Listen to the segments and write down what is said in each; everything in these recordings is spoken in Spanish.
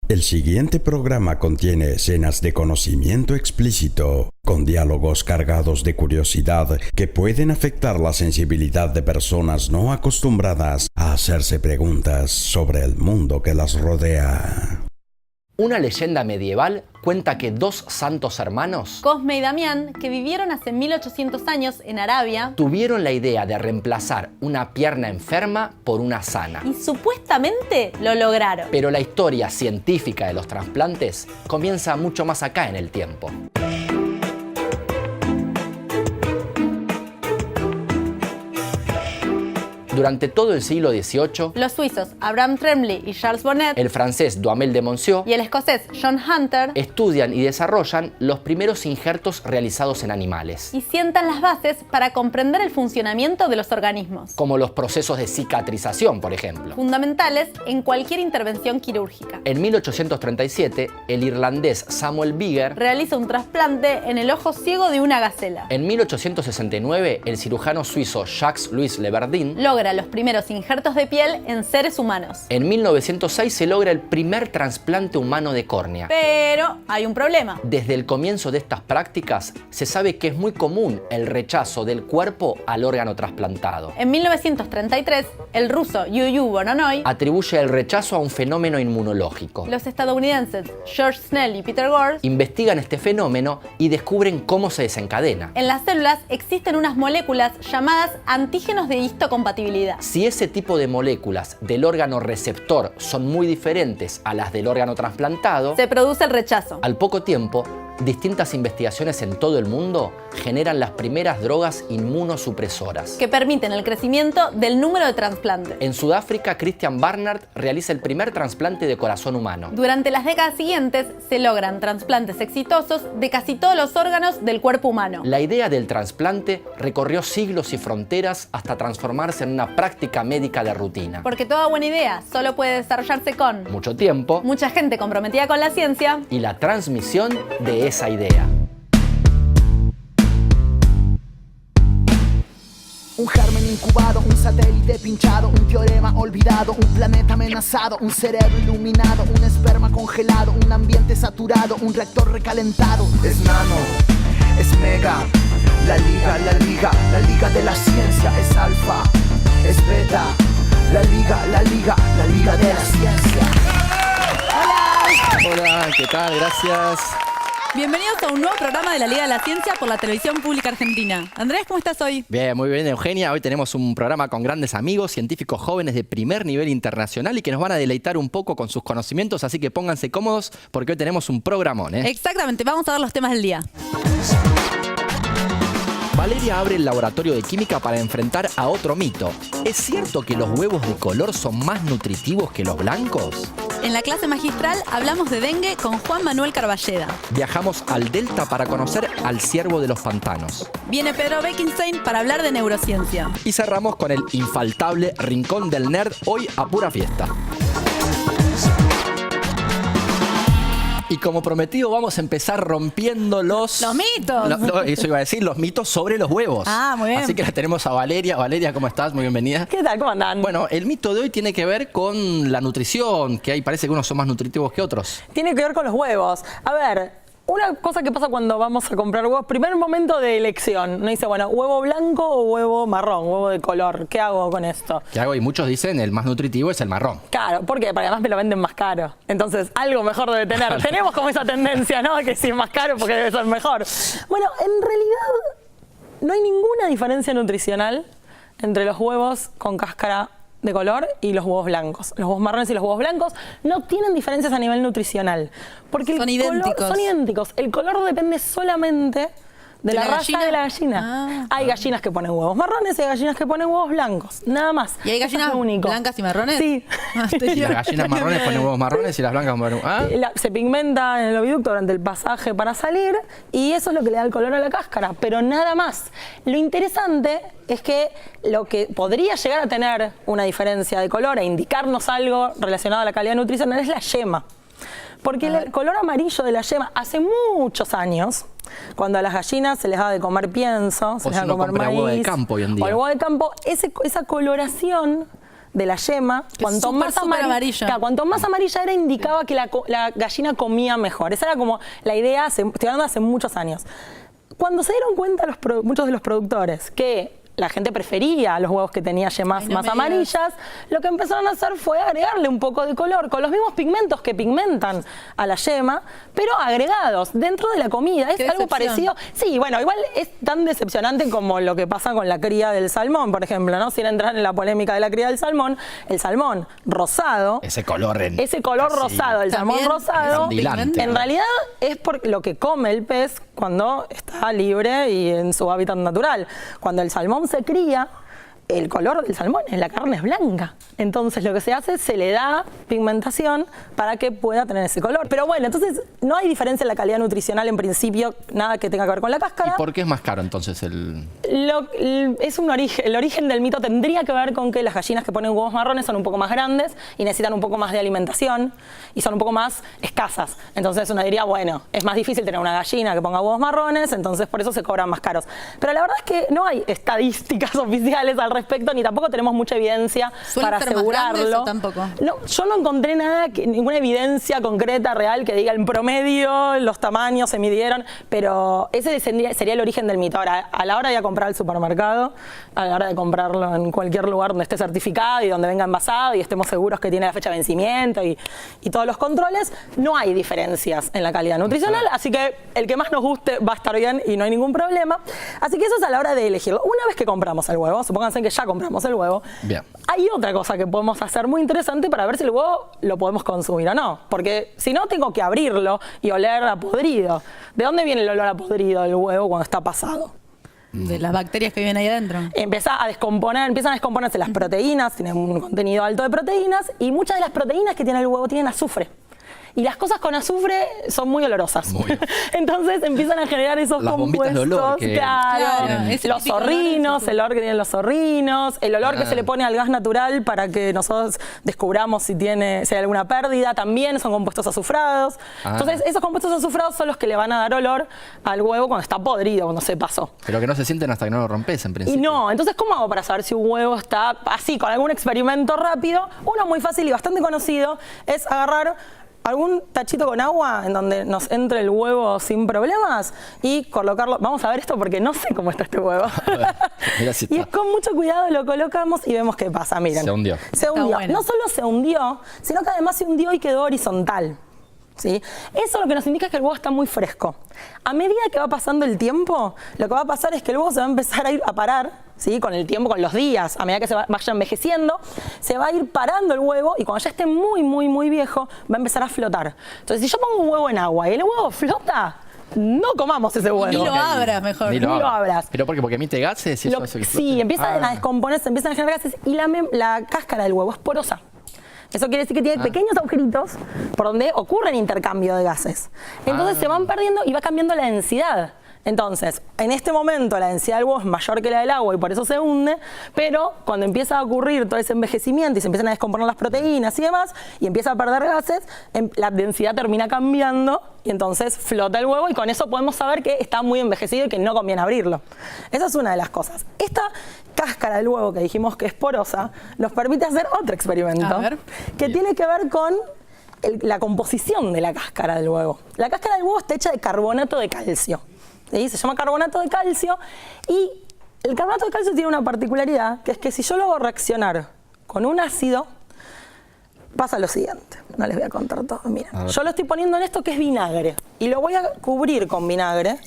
El siguiente programa contiene escenas de conocimiento explícito, con diálogos cargados de curiosidad que pueden afectar la sensibilidad de personas no acostumbradas a hacerse preguntas sobre el mundo que las rodea. Una leyenda medieval cuenta que dos santos hermanos, Cosme y Damián, que vivieron hace 1800 años en Arabia, tuvieron la idea de reemplazar una pierna enferma por una sana. y supuestamente lo lograron. Pero la historia científica de los trasplantes comienza mucho más acá en el tiempo. Durante todo el siglo XVIII, Los suizos Abraham Tremblay y Charles Bonnet el francés Duhamel de Monsieur y el escocés John Hunter estudian y desarrollan los primeros injertos realizados en animales, y sientan las bases para comprender el funcionamiento de los organismos, como los procesos de cicatrización, por ejemplo. fundamentales en cualquier intervención quirúrgica. En 1837, el irlandés Samuel Bigger. Realiza un trasplante en el ojo ciego de una gacela. En 1869, el cirujano suizo Jacques-Louis Leverdin. Logra los primeros injertos de piel en seres humanos. En 1906 se logra el primer trasplante humano de córnea. Pero hay un problema. Desde el comienzo de estas prácticas, se sabe que es muy común el rechazo del cuerpo al órgano trasplantado. En 1933, el ruso Yu Voronoi, Atribuye el rechazo a un fenómeno inmunológico. los estadounidenses George Snell y Peter Gorse, Investigan este fenómeno y descubren cómo se desencadena. en las células existen unas moléculas llamadas antígenos de histocompatibilidad. Si ese tipo de moléculas del órgano receptor son muy diferentes a las del órgano trasplantado, Se produce el rechazo. al poco tiempo, distintas investigaciones en todo el mundo generan las primeras drogas inmunosupresoras. Que permiten el crecimiento del número de trasplantes. En Sudáfrica, Christian Barnard realiza el primer trasplante de corazón humano. Durante las décadas siguientes se logran trasplantes exitosos de casi todos los órganos del cuerpo humano. La idea del trasplante recorrió siglos y fronteras hasta transformarse en una práctica médica de rutina. Porque toda buena idea solo puede desarrollarse con Mucho tiempo mucha gente comprometida con la ciencia y la transmisión de esa idea. Un germen incubado, un satélite pinchado, un teorema olvidado, un planeta amenazado, un cerebro iluminado, un esperma congelado, un ambiente saturado, un reactor recalentado. Es nano, es mega, la liga de la ciencia. Es alfa, es beta, la liga de la ciencia. Hola, ¿qué tal? Gracias. Bienvenidos a un nuevo programa de la Liga de la Ciencia por la Televisión Pública Argentina. Andrés, ¿cómo estás hoy? Bien, muy bien, Eugenia. Hoy tenemos un programa con grandes amigos, científicos jóvenes de primer nivel internacional y que nos van a deleitar un poco con sus conocimientos, así que pónganse cómodos porque hoy tenemos un programón, ¿eh? Exactamente, vamos a ver los temas del día. Valeria abre el laboratorio de química para enfrentar a otro mito. ¿Es cierto que los huevos de color son más nutritivos que los blancos? En la clase magistral hablamos de dengue con Juan Manuel Carballeda. Viajamos al Delta para conocer al ciervo de los pantanos. Viene Pedro Beckenstein para hablar de neurociencia. Y cerramos con el infaltable Rincón del Nerd, hoy a pura fiesta. Y como prometido, vamos a empezar rompiendo los mitos. Eso iba a decir, los mitos sobre los huevos. Ah, muy bien. Así que la tenemos a Valeria. Valeria, ¿cómo estás? Muy bienvenida. ¿Qué tal? ¿Cómo andan? Bueno, el mito de hoy tiene que ver con la nutrición, que ahí parece que unos son más nutritivos que otros. Tiene que ver con los huevos. A ver, una cosa que pasa cuando vamos a comprar huevos, primer momento de elección. Uno dice, bueno, huevo blanco o huevo marrón, huevo de color. ¿Qué hago con esto? ¿Qué hago? Y muchos dicen el más nutritivo es el marrón. Claro, ¿por qué? Porque además me lo venden más caro. Entonces, algo mejor debe tener. Claro. Tenemos como esa tendencia, ¿no? Que si es más caro porque debe ser mejor. Bueno, en realidad no hay ninguna diferencia nutricional entre los huevos con cáscara de color y los huevos blancos. Los huevos marrones y los huevos blancos no tienen diferencias a nivel nutricional. Porque Son idénticos. Son idénticos. El color depende solamente de la raza gallina? de la gallina. Ah. Hay gallinas que ponen huevos marrones y hay gallinas que ponen huevos blancos. Nada más. ¿Y hay Eso es gallinas lo único. blancas y marrones? Sí. Y las gallinas marrones ponen huevos marrones y las blancas ponen... ¿Ah? Se pigmenta en el oviducto durante el pasaje para salir y eso es lo que le da el color a la cáscara, pero nada más. Lo interesante es que lo que podría llegar a tener una diferencia de color e indicarnos algo relacionado a la calidad nutricional es la yema. Porque el color amarillo de la yema, hace muchos años, cuando a las gallinas se les daba de comer pienso, se les daba de comer maíz, huevo de campo hoy en día. o el huevo de campo, esa coloración de la yema, Que es súper amarilla. Claro, cuanto más amarilla era, indicaba que la gallina comía mejor. Esa era como la idea, estoy hablando de hace muchos años. Cuando se dieron cuenta muchos de los productores que la gente prefería los huevos que tenían yemas más amarillas, lo que empezaron a hacer fue agregarle un poco de color con los mismos pigmentos que pigmentan a la yema, pero agregados dentro de la comida. Es algo parecido. Sí, bueno, igual es tan decepcionante como lo que pasa con la cría del salmón, por ejemplo, ¿no? Sin entrar en la polémica de la cría del salmón, el salmón rosado, ese color rosado, el salmón rosado, en realidad es por lo que come el pez cuando está libre y en su hábitat natural. Cuando el salmón se cría, el color del salmón, la carne es blanca. Entonces lo que se hace es se le da pigmentación para que pueda tener ese color. Pero bueno, entonces no hay diferencia en la calidad nutricional en principio, nada que tenga que ver con la cáscara. ¿Y por qué es más caro entonces es un origen, el origen del mito tendría que ver con que las gallinas que ponen huevos marrones son un poco más grandes y necesitan un poco más de alimentación y son un poco más escasas. Entonces uno diría, bueno, es más difícil tener una gallina que ponga huevos marrones, entonces por eso se cobran más caros. Pero la verdad es que no hay estadísticas oficiales al respecto, ni tampoco tenemos mucha evidencia para asegurarlo. Tampoco. No, yo no encontré ninguna evidencia concreta, real, que diga en promedio los tamaños se midieron, pero ese sería el origen del mito. Ahora, a la hora de comprar al supermercado, a la hora de comprarlo en cualquier lugar donde esté certificado y donde venga envasado y estemos seguros que tiene la fecha de vencimiento y todos los controles, no hay diferencias en la calidad nutricional, así que el que más nos guste va a estar bien y no hay ningún problema. Así que eso es a la hora de elegirlo. Una vez que compramos el huevo, supónganse que ya compramos el huevo, bien, hay otra cosa que podemos hacer muy interesante para ver si el huevo lo podemos consumir o no. Porque si no, tengo que abrirlo y oler a podrido. ¿De dónde viene el olor a podrido del huevo cuando está pasado? De las bacterias que viven ahí adentro. Empiezan a descomponerse las proteínas, tienen un contenido alto de proteínas y muchas de las proteínas que tiene el huevo tienen azufre. Y las cosas con azufre son muy olorosas. Entonces empiezan a generar esos compuestos. De olor los zorrinos, el olor que tienen los zorrinos, el olor que se le pone al gas natural para que nosotros descubramos si hay alguna pérdida, también son compuestos azufrados. Entonces esos compuestos azufrados son los que le van a dar olor al huevo cuando está podrido, cuando se pasó. Pero que no se sienten hasta que no lo rompes, en principio. Y no, entonces ¿cómo hago para saber si un huevo está así, con algún experimento rápido? Uno muy fácil y bastante conocido es agarrar algún tachito con agua en donde nos entre el huevo sin problemas y colocarlo. Vamos a ver esto porque no sé cómo está este huevo. Y es con mucho cuidado lo colocamos y vemos qué pasa. Miren, se hundió. Bueno. No solo se hundió, sino que además se hundió y quedó horizontal. ¿Sí? Eso lo que nos indica es que el huevo está muy fresco. A medida que va pasando el tiempo, lo que va a pasar es que el huevo se va a empezar a parar, ¿sí? Con el tiempo, con los días, a medida que se vaya envejeciendo, se va a ir parando el huevo y cuando ya esté muy, muy, muy viejo, va a empezar a flotar. Entonces, si yo pongo un huevo en agua y el huevo flota, no comamos ese huevo. Ni lo abras mejor. Ni lo abras. ¿Pero por qué? ¿Porque emite gases? Sí, empiezan a descomponerse, empiezan a generar gases y la cáscara del huevo es porosa. Eso quiere decir que tiene pequeños agujeritos por donde ocurren intercambio de gases. Entonces se van perdiendo y va cambiando la densidad. Entonces, en este momento la densidad del huevo es mayor que la del agua y por eso se hunde, pero cuando empieza a ocurrir todo ese envejecimiento y se empiezan a descomponer las proteínas y demás, y empieza a perder gases, la densidad termina cambiando y entonces flota el huevo y con eso podemos saber que está muy envejecido y que no conviene abrirlo. Esa es una de las cosas. Esta cáscara del huevo que dijimos que es porosa nos permite hacer otro experimento que tiene que ver con la composición de la cáscara del huevo. La cáscara del huevo está hecha de carbonato de calcio. ¿Sí? Se llama carbonato de calcio y el carbonato de calcio tiene una particularidad que es que si yo lo hago reaccionar con un ácido, pasa lo siguiente. No les voy a contar todo. Miren, yo lo estoy poniendo en esto que es vinagre y lo voy a cubrir con vinagre.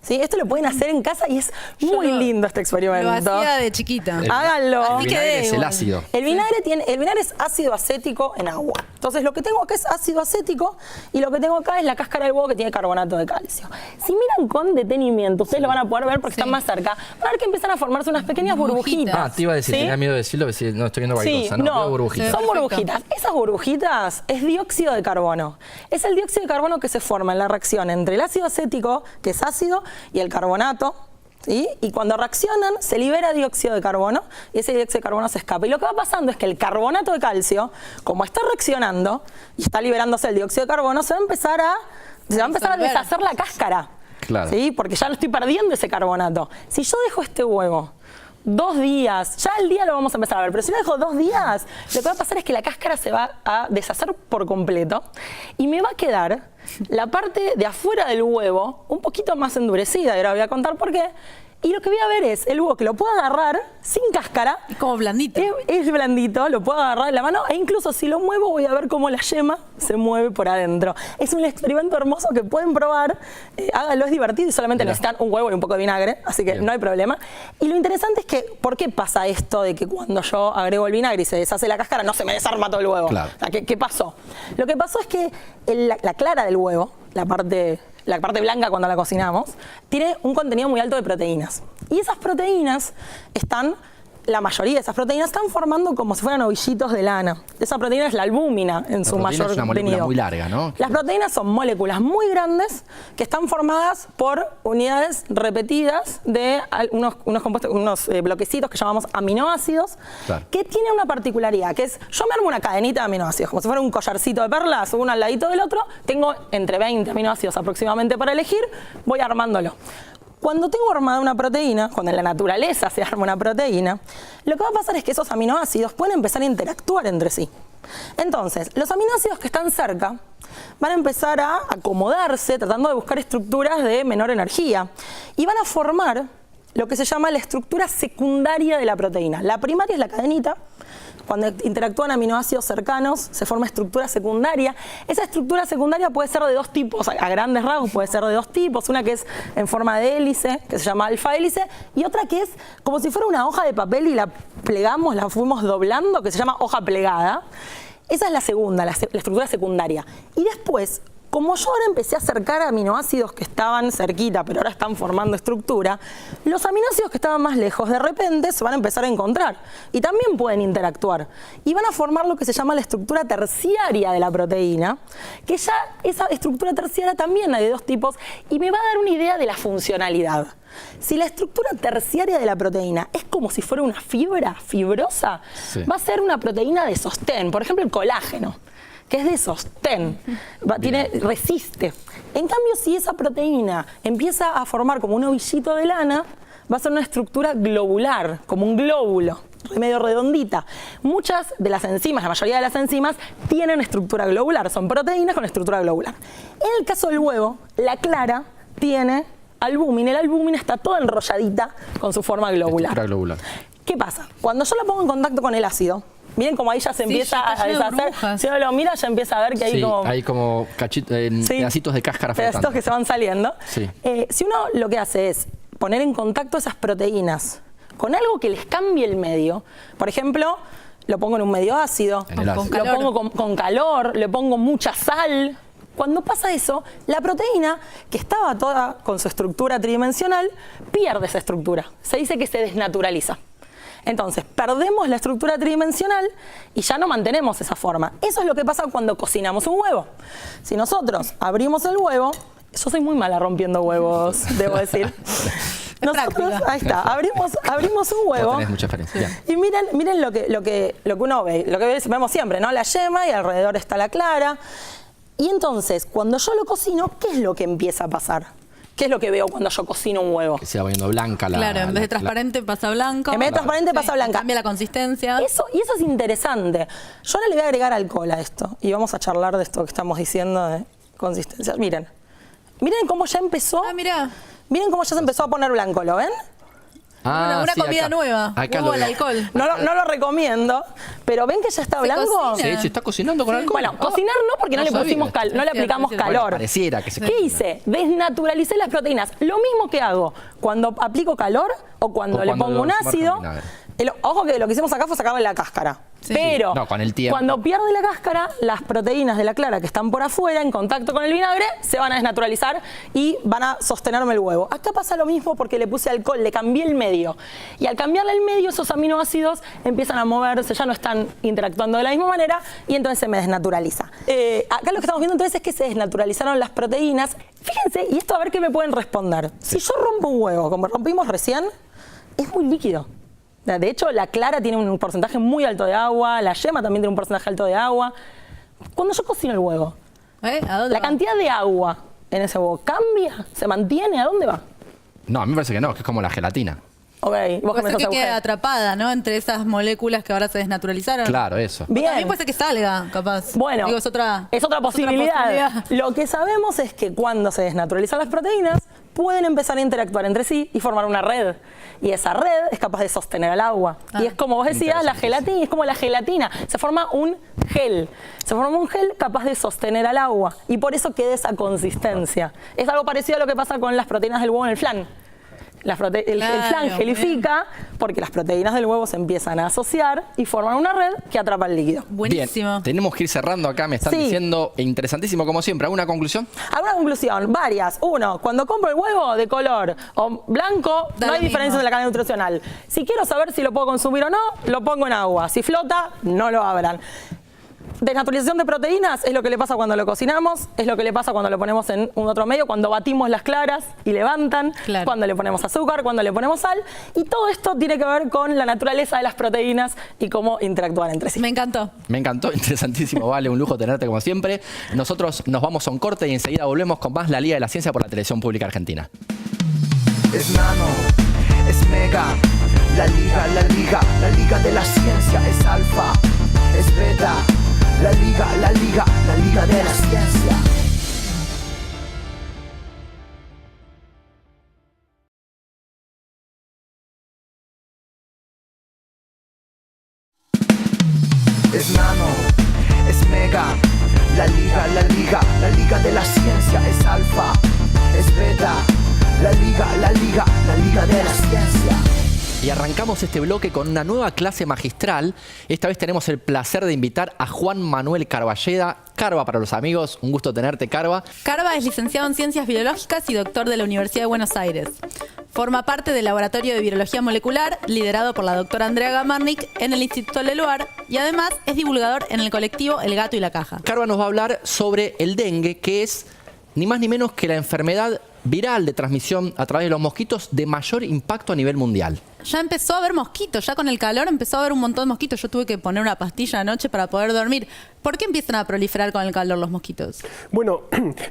¿Sí? Esto lo pueden hacer en casa y es muy lindo este experimento. Lo hacía de chiquita. Háganlo. El vinagre es el ácido. El vinagre es ácido acético en agua. Entonces lo que tengo acá es ácido acético y lo que tengo acá es la cáscara del huevo que tiene carbonato de calcio. Si miran con detenimiento, ustedes lo van a poder ver porque están más cerca. Van a ver que empiezan a formarse unas pequeñas burbujitas. Te iba a decir, tenía miedo de decirlo, no estoy viendo cualquier cosa. No, burbujitas. Son burbujitas. Esas burbujitas es dióxido de carbono. Es el dióxido de carbono que se forma en la reacción entre el ácido acético, que es ácido, y el carbonato, ¿sí? Y cuando reaccionan se libera dióxido de carbono y ese dióxido de carbono se escapa. Y lo que va pasando es que el carbonato de calcio, como está reaccionando y está liberándose el dióxido de carbono, se va a empezar a deshacer la cáscara. Claro. ¿Sí? Porque ya lo estoy perdiendo ese carbonato. Si yo dejo este huevo 2 días, ya el día lo vamos a empezar a ver, pero si lo dejo 2 días, lo que va a pasar es que la cáscara se va a deshacer por completo y me va a quedar la parte de afuera del huevo un poquito más endurecida. Y ahora voy a contar por qué. Y lo que voy a ver es el huevo que lo puedo agarrar sin cáscara. Es como blandito. Es blandito, lo puedo agarrar en la mano e incluso si lo muevo voy a ver cómo la yema se mueve por adentro. Es un experimento hermoso que pueden probar. Háganlo, es divertido y solamente necesitan un huevo y un poco de vinagre, así que no hay problema. Y lo interesante es que, ¿por qué pasa esto de que cuando yo agrego el vinagre y se deshace la cáscara no se me desarma todo el huevo? Claro. O sea, ¿qué pasó? Lo que pasó es que la clara del huevo, la parte blanca cuando la cocinamos, tiene un contenido muy alto de proteínas. Y esas proteínas la mayoría de esas proteínas están formando como si fueran ovillitos de lana. Esa proteína es la albúmina en su mayor es una molécula contenido. muy larga, ¿no? Las proteínas son moléculas muy grandes que están formadas por unidades repetidas de unos compuestos, unos bloquecitos que llamamos aminoácidos, Claro. que tienen una particularidad, que es, yo me armo una cadenita de aminoácidos, como si fuera un collarcito de perlas, uno al ladito del otro, tengo entre 20 aminoácidos aproximadamente para elegir, voy armándolo. Cuando tengo armada una proteína, cuando en la naturaleza se arma una proteína, lo que va a pasar es que esos aminoácidos pueden empezar a interactuar entre sí. Entonces, los aminoácidos que están cerca van a empezar a acomodarse tratando de buscar estructuras de menor energía y van a formar lo que se llama la estructura secundaria de la proteína. La primaria es la cadenita. Cuando interactúan aminoácidos cercanos, se forma estructura secundaria. Esa estructura secundaria puede ser de 2 tipos, a grandes rasgos puede ser de 2 tipos. Una que es en forma de hélice, que se llama alfa hélice, y otra que es como si fuera una hoja de papel y la plegamos, la fuimos doblando, que se llama hoja plegada. Esa es la segunda, la estructura secundaria. Y después, como yo ahora empecé a acercar aminoácidos que estaban cerquita, pero ahora están formando estructura, los aminoácidos que estaban más lejos de repente se van a empezar a encontrar y también pueden interactuar y van a formar lo que se llama la estructura terciaria de la proteína, que ya esa estructura terciaria también hay de 2 tipos y me va a dar una idea de la funcionalidad. Si la estructura terciaria de la proteína es como si fuera una fibra fibrosa, sí, va a ser una proteína de sostén, por ejemplo el colágeno, que es de sostén, resiste. En cambio, si esa proteína empieza a formar como un ovillito de lana, va a ser una estructura globular, como un glóbulo, medio redondita. Muchas de las enzimas, la mayoría de las enzimas, tienen estructura globular, son proteínas con estructura globular. En el caso del huevo, la clara tiene albúmina, y la albúmina está toda enrolladita con su forma globular. Estructura globular. ¿Qué pasa? Cuando yo la pongo en contacto con el ácido, miren cómo ahí ya se empieza a deshacer. Si uno lo mira, ya empieza a ver que hay como pedacitos de cáscara flotando. pedacitos que se van saliendo. Sí. Si uno lo que hace es poner en contacto esas proteínas con algo que les cambie el medio, por ejemplo, lo pongo en un medio ácido, lo pongo con calor, le pongo mucha sal. Cuando pasa eso, la proteína, que estaba toda con su estructura tridimensional, pierde esa estructura. Se dice que se desnaturaliza. Entonces, perdemos la estructura tridimensional y ya no mantenemos esa forma. Eso es lo que pasa cuando cocinamos un huevo. Si nosotros abrimos el huevo, yo soy muy mala rompiendo huevos, debo decir. Nosotros, ahí está, abrimos un huevo. No tenés mucha experiencia. Y miren lo que uno ve, lo que vemos siempre, ¿no? La yema y alrededor está la clara. Y entonces, cuando yo lo cocino, ¿qué es lo que empieza a pasar? ¿Qué es lo que veo cuando yo cocino un huevo? Que se va poniendo blanca la... Claro, en vez de transparente pasa blanco. En vez de transparente pasa blanca. Cambia la consistencia. Eso es interesante. Yo ahora le voy a agregar alcohol a esto. Y vamos a charlar de esto que estamos diciendo de consistencia. Miren cómo ya empezó. Mirá. Miren cómo ya se empezó a poner blanco, ¿lo ven? Una sí, comida acá. nueva. Acá Huevo lo al veo. alcohol. No lo recomiendo, pero ¿ven que ya está blanco? cocina. ¿Se está cocinando con alcohol? Bueno, cocinar no, porque no le pusimos no le aplicamos calor. Bueno, pareciera que se ¿Qué hice? Desnaturalicé las proteínas. Lo mismo que hago cuando aplico calor o cuando le pongo un ácido. Ojo que lo que hicimos acá fue sacarle la cáscara. Sí. Pero no, con el tiempo. Cuando pierde la cáscara, las proteínas de la clara que están por afuera, en contacto con el vinagre, se van a desnaturalizar y van a sostenerme el huevo. Acá pasa lo mismo porque le puse alcohol, le cambié el medio. Y al cambiarle el medio, esos aminoácidos empiezan a moverse, ya no están interactuando de la misma manera y entonces se me desnaturaliza. Acá lo que estamos viendo entonces es que se desnaturalizaron las proteínas. Fíjense, y esto a ver qué me pueden responder. Si yo rompo un huevo, como rompimos recién, es muy líquido. De hecho, la clara tiene un porcentaje muy alto de agua, la yema también tiene un porcentaje alto de agua. Cuando yo cocino el huevo, ¿A dónde la va? cantidad de agua en ese huevo cambia, se mantiene, ¿a dónde va? No, a mí me parece que no, que es como la gelatina. Ok, vos que me Puede ser que sos quede agujero. atrapada, ¿no? Entre esas moléculas que ahora se desnaturalizaron. Claro, eso. O Bien. también puede ser que salga, capaz. Bueno, Digo, es otra posibilidad. Lo que sabemos es que cuando se desnaturalizan las proteínas, pueden empezar a interactuar entre sí y formar una red. Y esa red es capaz de sostener al agua. Y es como vos decías, la gelatina, es como la gelatina. Se forma un gel. Se forma un gel capaz de sostener al agua. Y por eso queda esa consistencia. Es algo parecido a lo que pasa con las proteínas del huevo en el flan. El flan gelifica porque las proteínas del huevo se empiezan a asociar y forman una red que atrapa el líquido. Buenísimo. Bien, tenemos que ir cerrando acá, me están Sí. diciendo, interesantísimo como siempre. ¿Alguna conclusión? ¿Alguna conclusión? Varias. Uno, cuando compro el huevo de color o blanco, Da no lo hay diferencia mismo. en la cadena nutricional. Si quiero saber si lo puedo consumir o no, lo pongo en agua. Si flota, no lo abran. Desnaturalización de proteínas es lo que le pasa cuando lo cocinamos, es lo que le pasa cuando lo ponemos en un otro medio, cuando batimos las claras y levantan, Claro. cuando le ponemos azúcar, cuando le ponemos sal. Y todo esto tiene que ver con la naturaleza de las proteínas y cómo interactúan entre sí. Me encantó. Me encantó, interesantísimo, Vale, un lujo tenerte como siempre. Nosotros nos vamos a un corte y enseguida volvemos con más La Liga de la Ciencia por la Televisión Pública Argentina. Es nano, es mega, la liga de la ciencia es alfa, es beta, la liga de la ciencia. Es nano, es mega, la liga de la ciencia es alfa, es beta, la liga de la ciencia. Y arrancamos este bloque con una nueva clase magistral. Esta vez tenemos el placer de invitar a Juan Manuel Carballeda. Carva para los amigos, un gusto tenerte, Carva. Carva es licenciado en Ciencias Biológicas y doctor de la Universidad de Buenos Aires. Forma parte del Laboratorio de Virología Molecular, liderado por la doctora Andrea Gamarnik en el Instituto Leluar, y además es divulgador en el colectivo El Gato y la Caja. Carva nos va a hablar sobre el dengue, que es ni más ni menos que la enfermedad viral de transmisión a través de los mosquitos de mayor impacto a nivel mundial. Ya empezó a haber mosquitos, ya con el calor empezó a haber un montón de mosquitos. Yo tuve que poner una pastilla anoche para poder dormir. ¿Por qué empiezan a proliferar con el calor los mosquitos? Bueno,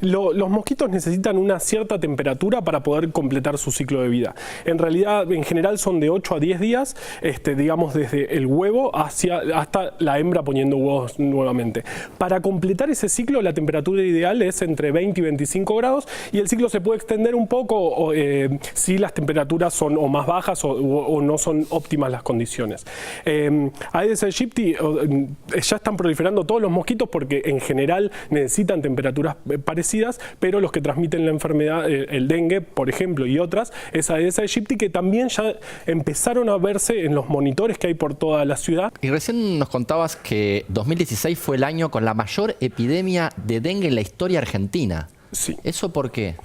los mosquitos necesitan una cierta temperatura para poder completar su ciclo de vida. En realidad, en general son de 8 a 10 días, digamos desde el huevo hasta la hembra poniendo huevos nuevamente. Para completar ese ciclo, la temperatura ideal es entre 20 y 25 grados y el ciclo se puede extender un poco si las temperaturas son o más bajas o no son óptimas las condiciones. Aedes aegypti ya están proliferando todos los mosquitos porque en general necesitan temperaturas parecidas, pero los que transmiten la enfermedad, el dengue, por ejemplo, y otras, es Aedes aegypti, que también ya empezaron a verse en los monitores que hay por toda la ciudad. Y recién nos contabas que 2016 fue el año con la mayor epidemia de dengue en la historia argentina. Sí. ¿Eso por qué?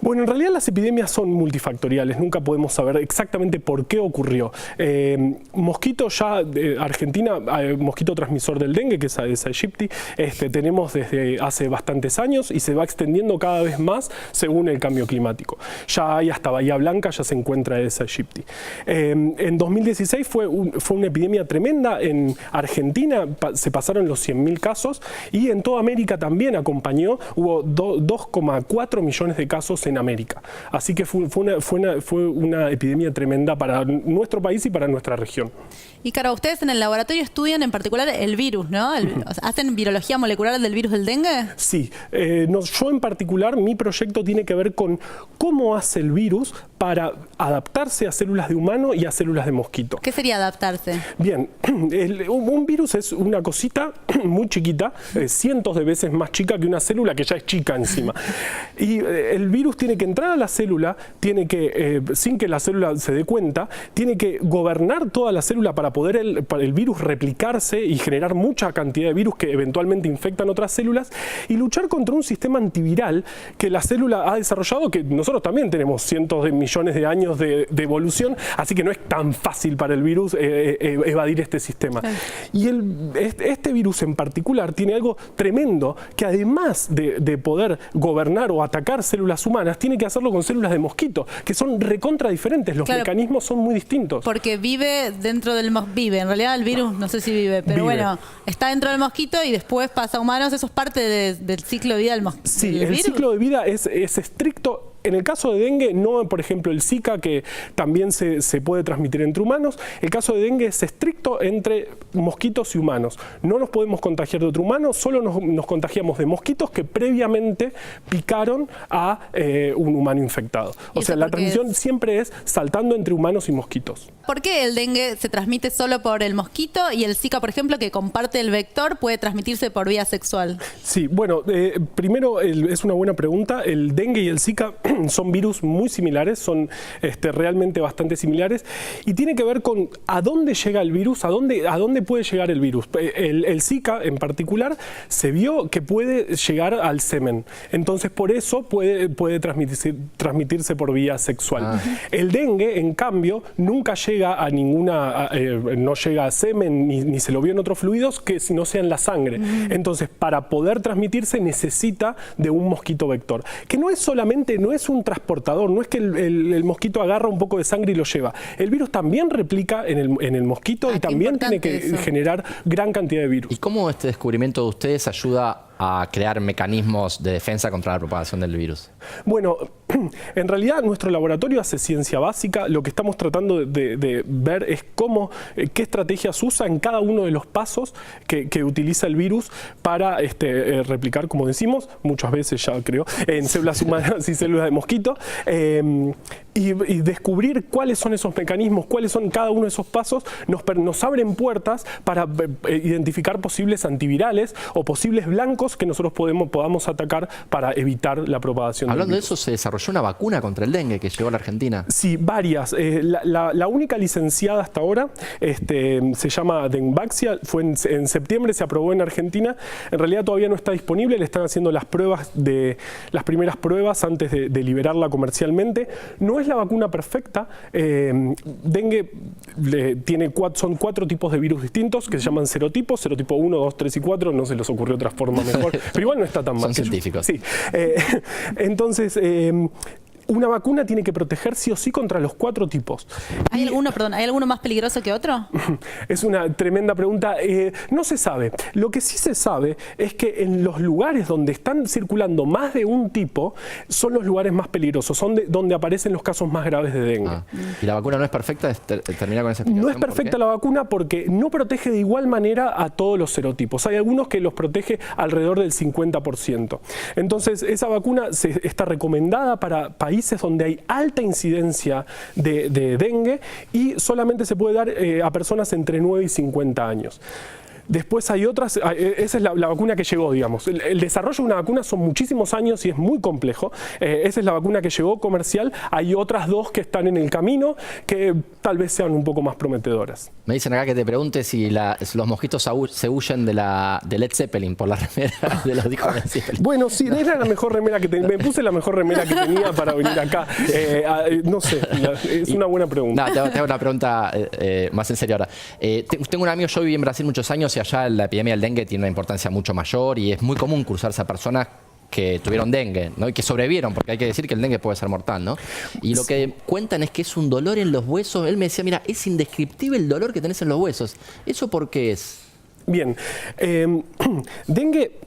Bueno, en realidad las epidemias son multifactoriales, nunca podemos saber exactamente por qué ocurrió. Mosquito ya, Argentina, mosquito transmisor del dengue, que es Aedes aegypti, tenemos desde hace bastantes años y se va extendiendo cada vez más según el cambio climático. Ya hay hasta Bahía Blanca, ya se encuentra Aedes aegypti. En 2016 fue una epidemia tremenda. En Argentina se pasaron los 100.000 casos y en toda América también acompañó, hubo 2,4 millones de casos en América. Así que fue una epidemia tremenda para nuestro país y para nuestra región. Y claro, ustedes en el laboratorio estudian en particular el virus, ¿no? ¿Hacen virología molecular del virus del dengue? Sí. Yo en particular, mi proyecto tiene que ver con cómo hace el virus para adaptarse a células de humano y a células de mosquito. ¿Qué sería adaptarse? Bien, un virus es una cosita muy chiquita, cientos de veces más chica que una célula que ya es chica encima. Y el virus tiene que entrar a la célula, tiene que, sin que la célula se dé cuenta, tiene que gobernar toda la célula para poder el virus replicarse y generar mucha cantidad de virus que eventualmente infectan otras células y luchar contra un sistema antiviral que la célula ha desarrollado, que nosotros también tenemos cientos de millones de años de evolución, así que no es tan fácil para el virus evadir este sistema. Sí. Y este virus en particular tiene algo tremendo, que además de poder gobernar o atacar células humanas, tiene que hacerlo con células de mosquito, que son recontra diferentes, los mecanismos son muy distintos. Porque vive dentro del vive, en realidad el virus no sé si vive, pero bueno, está dentro del mosquito y después pasa a humanos, eso es parte del ciclo de vida del mosquito. Sí, el ciclo de vida es estricto En el caso de dengue, no, por ejemplo, el Zika, que también se puede transmitir entre humanos. El caso de dengue es estricto entre mosquitos y humanos. No nos podemos contagiar de otro humano, solo nos contagiamos de mosquitos que previamente picaron a un humano infectado. O sea, la transmisión siempre es saltando entre humanos y mosquitos. ¿Por qué el dengue se transmite solo por el mosquito y el Zika, por ejemplo, que comparte el vector, puede transmitirse por vía sexual? Sí, bueno, primero es una buena pregunta. El dengue y el Zika son virus muy similares, son realmente bastante similares, y tiene que ver con a dónde llega el virus, a dónde puede llegar el virus. El Zika en particular se vio que puede llegar al semen, entonces por eso puede transmitirse por vía sexual. El dengue, en cambio, nunca llega a ninguna, no llega a semen ni se lo vio en otros fluidos que si no sea en la sangre. Entonces, para poder transmitirse necesita de un mosquito vector, que no es un transportador, no es que el mosquito agarra un poco de sangre y lo lleva. El virus también replica en el mosquito y también tiene que generar gran cantidad de virus. ¿Y cómo este descubrimiento de ustedes ayuda a crear mecanismos de defensa contra la propagación del virus? Bueno, en realidad nuestro laboratorio hace ciencia básica. Lo que estamos tratando de ver es qué estrategias usa en cada uno de los pasos que utiliza el virus para replicar, como decimos, muchas veces ya creo, en células humanas y células de mosquito, y descubrir cuáles son esos mecanismos, cuáles son cada uno de esos pasos, nos abren puertas para identificar posibles antivirales o posibles blancos que nosotros podamos atacar para evitar la propagación del virus. Hablando de eso, se desarrolló una vacuna contra el dengue que llegó a la Argentina. Sí, varias. La única licenciada hasta ahora se llama Dengvaxia. Fue en septiembre, se aprobó en Argentina. En realidad todavía no está disponible, le están haciendo las primeras pruebas antes de liberarla comercialmente. No es la vacuna perfecta. Dengue son 4 tipos de virus distintos que se llaman serotipos, serotipo 1, 2, 3 y 4, no se les ocurrió otra forma mejor, pero igual no está tan mal. Son científicos. Sí. Entonces, una vacuna tiene que proteger sí o sí contra los 4 tipos. ¿Hay alguno más peligroso que otro? Es una tremenda pregunta. No se sabe. Lo que sí se sabe es que en los lugares donde están circulando más de un tipo son los lugares más peligrosos, son donde aparecen los casos más graves de dengue. ¿Y la vacuna no es perfecta? Termina con esa explicación. No es perfecta la vacuna porque no protege de igual manera a todos los serotipos. Hay algunos que los protege alrededor del 50%. Entonces, esa vacuna está recomendada para países donde hay alta incidencia de dengue y solamente se puede dar a personas entre 9 y 50 años. Después hay otras, esa es la vacuna que llegó, digamos. El desarrollo de una vacuna son muchísimos años y es muy complejo. Esa es la vacuna que llegó comercial. Hay otras 2 que están en el camino que tal vez sean un poco más prometedoras. Me dicen acá que te pregunte si los mosquitos se huyen de Led Zeppelin por la remera de los discos de Led Zeppelin. Bueno, sí, era la mejor remera que tenía. Me puse la mejor remera que tenía para venir acá. No sé, es una buena pregunta. No, te hago una pregunta más en serio ahora. Tengo un amigo, yo viví en Brasil muchos años y allá la epidemia del dengue tiene una importancia mucho mayor y es muy común cruzarse a personas que tuvieron dengue, ¿no? Y que sobrevivieron, porque hay que decir que el dengue puede ser mortal, ¿no? Y lo que cuentan es que es un dolor en los huesos. Él me decía, mira, es indescriptible el dolor que tenés en los huesos. ¿Eso por qué es? Bien, dengue,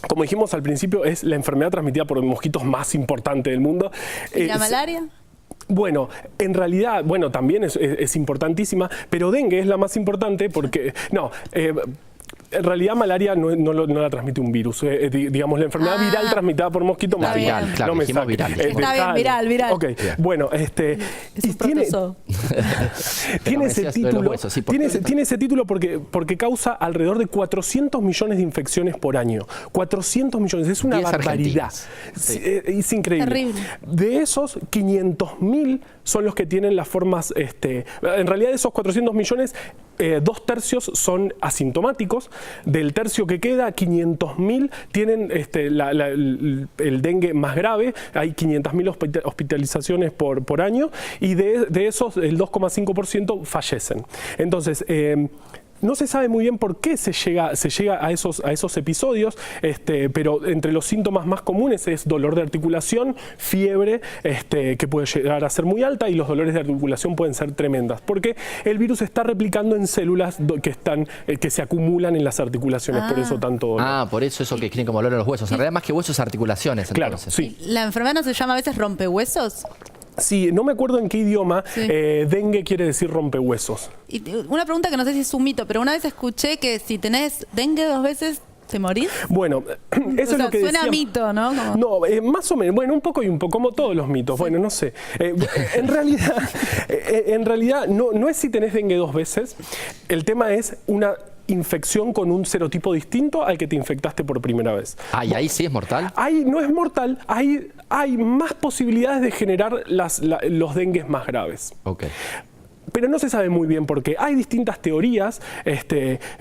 como dijimos al principio, es la enfermedad transmitida por los mosquitos más importante del mundo. ¿Y la malaria? Bueno, en realidad, también es importantísima, pero dengue es la más importante porque, en realidad malaria no la transmite un virus, digamos la enfermedad viral transmitida por mosquito más viral, claro, no me dijimos viral. Está bien, viral. Ok, bueno, tiene ese título, tiene ese título porque causa alrededor de 400 millones de infecciones por año. 400 millones, es una barbaridad. Sí. Es increíble. Terrible. De esos, 500.000 son los que tienen las formas, en realidad de esos 400 millones, 2/3 son asintomáticos. Del tercio que queda, 500.000 tienen el dengue más grave. Hay 500.000 hospitalizaciones por año y de esos el 2,5% fallecen. Entonces, No se sabe muy bien por qué se llega a esos episodios, pero entre los síntomas más comunes es dolor de articulación, fiebre, que puede llegar a ser muy alta, y los dolores de articulación pueden ser tremendas, porque el virus está replicando en células que se acumulan en las articulaciones, por eso tanto dolor. Por eso que tiene como dolor en los huesos. En realidad más que huesos, articulaciones. Claro, entonces. sí. ¿La enfermedad no se llama a veces rompehuesos? Sí, no me acuerdo en qué idioma. Dengue quiere decir rompehuesos. Y una pregunta que no sé si es un mito, pero una vez escuché que si tenés dengue 2 veces, ¿te morís? Bueno, eso es lo que suena decían. Mito, ¿no? No, más o menos, bueno, un poco y un poco, como todos los mitos, bueno, no sé. En realidad no es si tenés dengue 2 veces, el tema es una infección con un serotipo distinto al que te infectaste por primera vez. ¿Y ahí sí es mortal? Ahí no es mortal, hay más posibilidades de generar los dengues más graves. Ok. Pero no se sabe muy bien por qué. Hay distintas teorías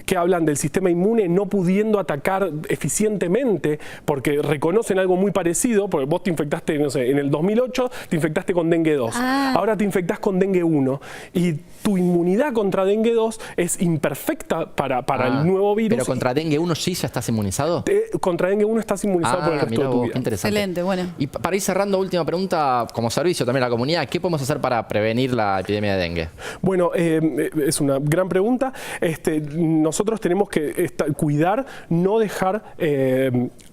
que hablan del sistema inmune no pudiendo atacar eficientemente porque reconocen algo muy parecido, porque vos te infectaste, no sé, en el 2008 te infectaste con dengue 2, ahora te infectás con dengue 1 y tu inmunidad contra dengue 2 es imperfecta para el nuevo virus. ¿Pero contra dengue 1 sí ya estás inmunizado? Contra dengue 1 estás inmunizado por el resto de tu vida. Qué interesante. Excelente, bueno. Y para ir cerrando, última pregunta, como servicio también a la comunidad, ¿qué podemos hacer para prevenir la epidemia de dengue? Bueno, es una gran pregunta. Nosotros tenemos que cuidar, no dejar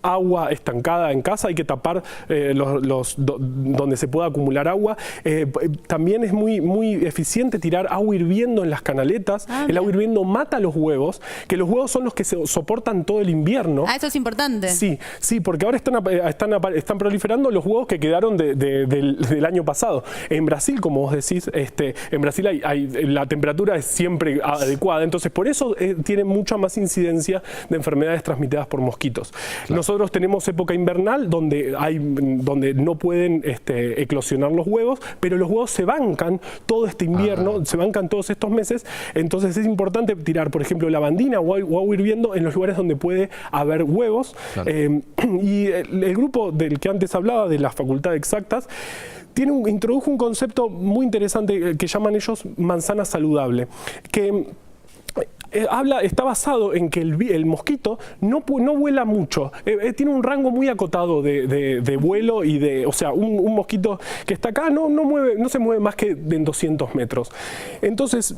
agua estancada en casa, hay que tapar donde se pueda acumular agua. También es muy eficiente tirar agua hirviendo en las canaletas. El agua hirviendo mata los huevos, que los huevos son los que se soportan todo el invierno. Eso es importante. Sí, porque ahora están proliferando los huevos que quedaron del año pasado. En Brasil, como vos decís, en Brasil la temperatura es siempre adecuada, entonces por eso tiene mucha más incidencia de enfermedades transmitidas por mosquitos. Claro. Nosotros tenemos época invernal donde no pueden eclosionar los huevos, pero los huevos se bancan todo este invierno, se bancan todos estos meses, entonces es importante tirar, por ejemplo, lavandina o agua hirviendo en los lugares donde puede haber huevos. Claro. Y el grupo del que antes hablaba, de la Facultad de Exactas, introdujo un concepto muy interesante que llaman ellos manzana saludable, que está basado en que el mosquito no vuela mucho, tiene un rango muy acotado de vuelo o sea, un mosquito que está acá no se mueve más que en 200 metros. Entonces,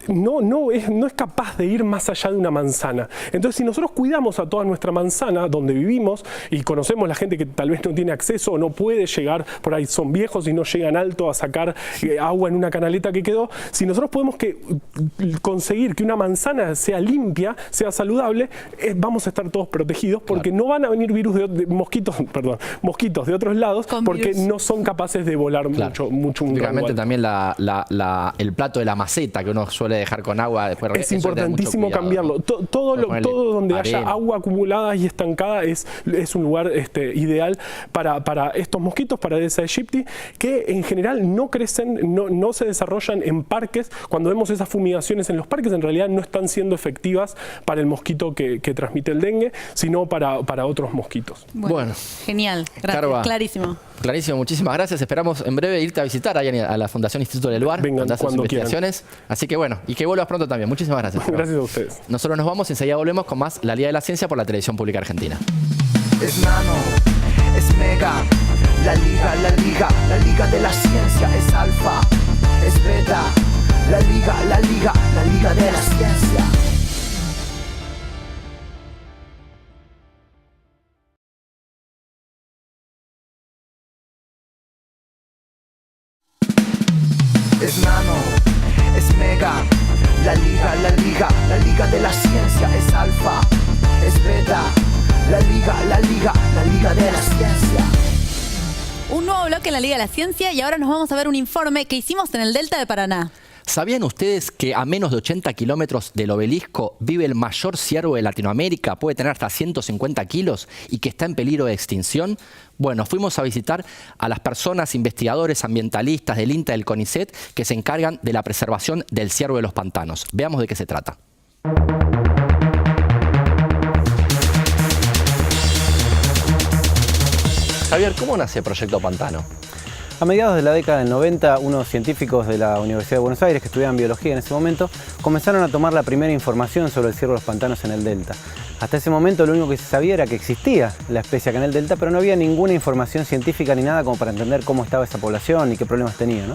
no es capaz de ir más allá de una manzana. Entonces, si nosotros cuidamos a toda nuestra manzana donde vivimos y conocemos la gente que tal vez no tiene acceso o no puede llegar, por ahí son viejos y no llegan alto a sacar agua en una canaleta que quedó, si nosotros podemos conseguir que una manzana sea limpia, sea saludable, vamos a estar todos protegidos, porque no van a venir mosquitos de otros lados, porque no son capaces de volar mucho. Únicamente también el plato de la maceta que uno suele dejar con agua. Después es importantísimo cambiarlo. Todo donde haya agua acumulada y estancada es un lugar ideal para estos mosquitos, para Aedes aegypti, que en general no crecen, no se desarrollan en parques. Cuando vemos esas fumigaciones en los parques, en realidad no están siendo efectivas para el mosquito que transmite el dengue, sino para otros mosquitos. Bueno, genial. Gracias. Carva, clarísimo. Clarísimo, muchísimas gracias. Esperamos en breve irte a visitar a la Fundación Instituto Leluar. Vengan cuando quieran. Así que bueno, y que vuelvas pronto también. Muchísimas gracias. Gracias a ustedes. Nosotros nos vamos y enseguida volvemos con más La Liga de la Ciencia por la Televisión Pública Argentina. Es nano, es mega, la liga de la ciencia es alfa, es beta, la liga de la ciencia. Es nano, es mega, la liga de la ciencia es alfa, es beta, la liga de la ciencia. Un nuevo bloque en la Liga de la Ciencia y ahora nos vamos a ver un informe que hicimos en el Delta de Paraná. ¿Sabían ustedes que a menos de 80 kilómetros del obelisco vive el mayor ciervo de Latinoamérica? Puede tener hasta 150 kilos y que está en peligro de extinción. Bueno, fuimos a visitar a las personas, investigadores ambientalistas del INTA y del CONICET que se encargan de la preservación del ciervo de los pantanos. Veamos de qué se trata. Javier, ¿cómo nace Proyecto Pantano? A mediados de la década del 90, unos científicos de la Universidad de Buenos Aires, que estudiaban biología en ese momento, comenzaron a tomar la primera información sobre el ciervo de los pantanos en el delta. Hasta ese momento lo único que se sabía era que existía la especie acá en el delta, pero no había ninguna información científica ni nada como para entender cómo estaba esa población y qué problemas tenía, ¿no?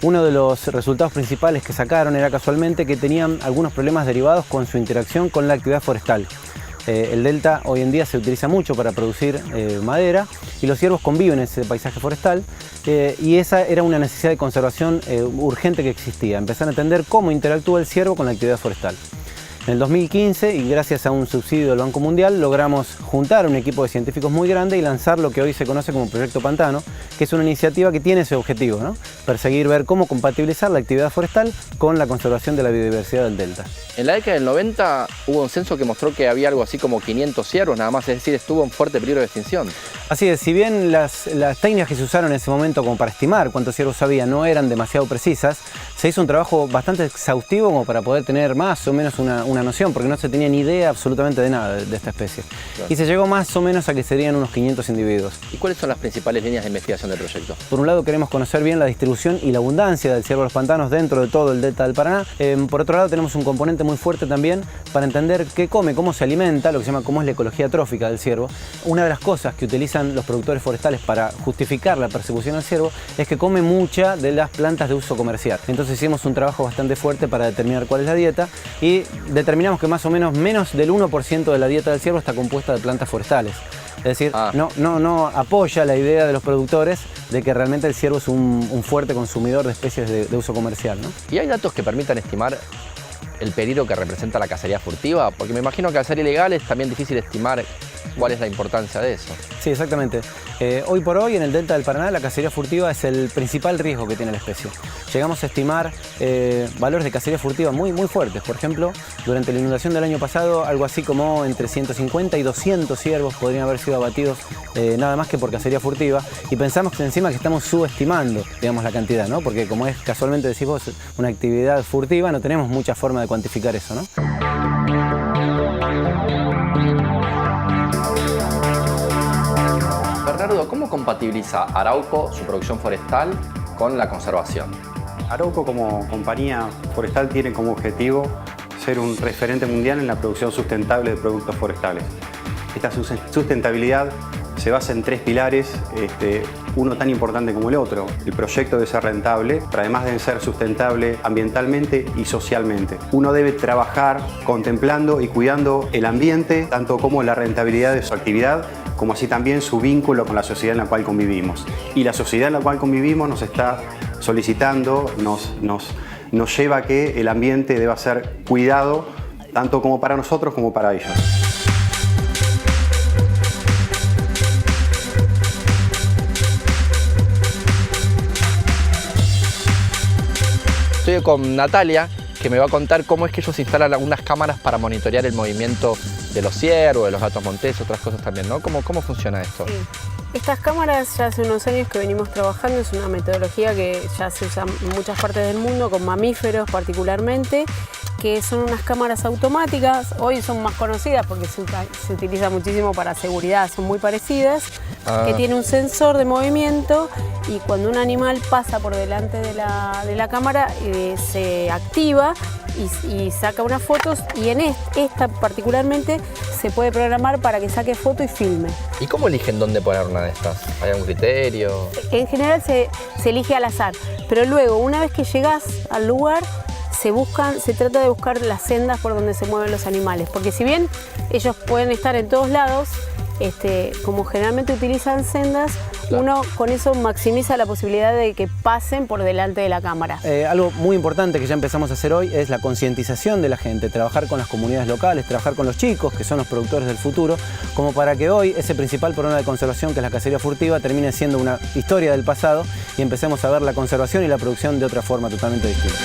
Uno de los resultados principales que sacaron era casualmente que tenían algunos problemas derivados con su interacción con la actividad forestal. El delta hoy en día se utiliza mucho para producir madera y los ciervos conviven en ese paisaje forestal y esa era una necesidad de conservación urgente que existía, empezar a entender cómo interactúa el ciervo con la actividad forestal. En el 2015, y gracias a un subsidio del Banco Mundial, logramos juntar un equipo de científicos muy grande y lanzar lo que hoy se conoce como Proyecto Pantano, que es una iniciativa que tiene ese objetivo, ¿no? Perseguir ver cómo compatibilizar la actividad forestal con la conservación de la biodiversidad del delta. En la década del 90 hubo un censo que mostró que había algo así como 500 ciervos nada más, es decir, estuvo en fuerte peligro de extinción. Así es, si bien las técnicas que se usaron en ese momento como para estimar cuántos ciervos había no eran demasiado precisas, se hizo un trabajo bastante exhaustivo como para poder tener más o menos una noción, porque no se tenía ni idea absolutamente de nada de esta especie. Claro. Y se llegó más o menos a que serían unos 500 individuos. ¿Y cuáles son las principales líneas de investigación del proyecto? Por un lado queremos conocer bien la distribución y la abundancia del ciervo de los pantanos dentro de todo el delta del Paraná. Por otro lado tenemos un componente muy fuerte también para entender qué come, cómo se alimenta, lo que se llama cómo es la ecología trófica del ciervo. Una de las cosas que utilizan los productores forestales para justificar la persecución al ciervo es que come mucha de las plantas de uso comercial. Entonces hicimos un trabajo bastante fuerte para determinar cuál es la dieta y determinamos que más o menos del 1% de la dieta del ciervo está compuesta de plantas forestales. Es decir, no apoya la idea de los productores de que realmente el ciervo es un fuerte consumidor de especies de uso comercial, ¿no? ¿Y hay datos que permitan estimar el peligro que representa la cacería furtiva? Porque me imagino que al ser ilegal es también difícil estimar cuál es la importancia de eso. Sí, exactamente. Hoy por hoy en el delta del Paraná la cacería furtiva es el principal riesgo que tiene la especie. Llegamos a estimar valores de cacería furtiva muy fuertes. Por ejemplo, durante la inundación del año pasado, algo así como entre 150 y 200 ciervos podrían haber sido abatidos nada más que por cacería furtiva. Y pensamos que encima que estamos subestimando, digamos, la cantidad, ¿no? Porque como es, casualmente decís vos, una actividad furtiva, no tenemos mucha forma de cuantificar eso, ¿no? Bernardo, ¿cómo compatibiliza Arauco su producción forestal con la conservación? Arauco como compañía forestal tiene como objetivo ser un referente mundial en la producción sustentable de productos forestales. Esta sustentabilidad se basa en tres pilares, uno tan importante como el otro. El proyecto debe ser rentable, pero además debe ser sustentable ambientalmente y socialmente. Uno debe trabajar contemplando y cuidando el ambiente, tanto como la rentabilidad de su actividad, como así también su vínculo con la sociedad en la cual convivimos. Y la sociedad en la cual convivimos nos está solicitando, nos lleva a que el ambiente deba ser cuidado, tanto como para nosotros como para ellos. Estoy con Natalia, que me va a contar cómo es que ellos instalan algunas cámaras para monitorear el movimiento de los ciervos, de los gatos monteses, otras cosas también, ¿no? ¿Cómo funciona esto? Sí. Estas cámaras ya hace unos años que venimos trabajando, es una metodología que ya se usa en muchas partes del mundo, con mamíferos particularmente, que son unas cámaras automáticas. Hoy son más conocidas porque se utiliza muchísimo para seguridad, son muy parecidas, que tiene un sensor de movimiento y cuando un animal pasa por delante de la cámara se activa y saca unas fotos, y en esta particularmente se puede programar para que saque foto y filme. ¿Y cómo eligen dónde poner una de estas? ¿Hay algún criterio? En general se elige al azar, pero luego una vez que llegas al lugar se trata de buscar las sendas por donde se mueven los animales, porque si bien ellos pueden estar en todos lados, como generalmente utilizan sendas, uno con eso maximiza la posibilidad de que pasen por delante de la cámara. Algo muy importante que ya empezamos a hacer hoy es la concientización de la gente, trabajar con las comunidades locales, trabajar con los chicos, que son los productores del futuro, como para que hoy ese principal problema de conservación, que es la cacería furtiva, termine siendo una historia del pasado y empecemos a ver la conservación y la producción de otra forma totalmente distinta.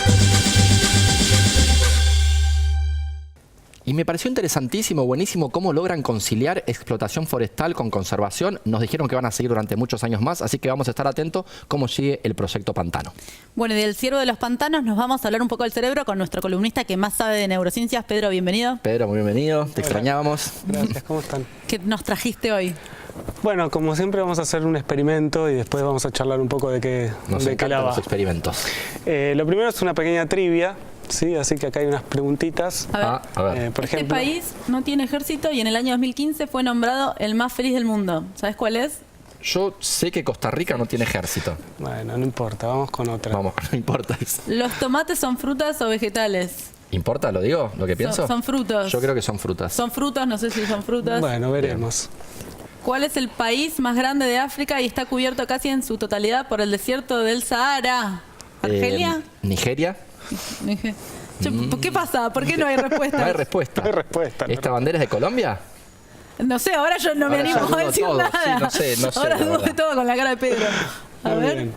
Y me pareció interesantísimo, buenísimo, cómo logran conciliar explotación forestal con conservación. Nos dijeron que van a seguir durante muchos años más, así que vamos a estar atentos cómo sigue el proyecto Pantano. Bueno, y del ciervo de los pantanos nos vamos a hablar un poco del cerebro con nuestro columnista que más sabe de neurociencias. Pedro, bienvenido. Pedro, muy bienvenido. Te extrañábamos. Gracias, ¿cómo están? ¿Qué nos trajiste hoy? Bueno, como siempre vamos a hacer un experimento y después vamos a charlar un poco de qué Nos de qué encantan la va. los experimentos. Lo primero es una pequeña trivia, ¿sí? Así que acá hay unas preguntitas. A ver, por este ejemplo, país no tiene ejército y en el año 2015 fue nombrado el más feliz del mundo. ¿Sabes cuál es? Yo sé que Costa Rica no tiene ejército. Bueno, no importa, vamos con otra. Vamos, no importa eso. ¿Los tomates son frutas o vegetales? ¿Importa, lo digo, lo que pienso? Son frutos. Yo creo que son frutas. Son frutas, no sé si son frutas. Bueno, veremos. ¿Cuál es el país más grande de África y está cubierto casi en su totalidad por el desierto del Sahara? ¿Argelia? ¿Nigeria? ¿Qué pasa? ¿Por qué no hay respuesta? No hay respuesta. No hay respuesta. ¿Esta bandera es de Colombia? No sé, ahora yo no me Ahora ya animo a dudo decir todo. nada. Sí, no sé, ahora la dudo de verdad. todo con la cara de Pedro. A Muy ver. bien.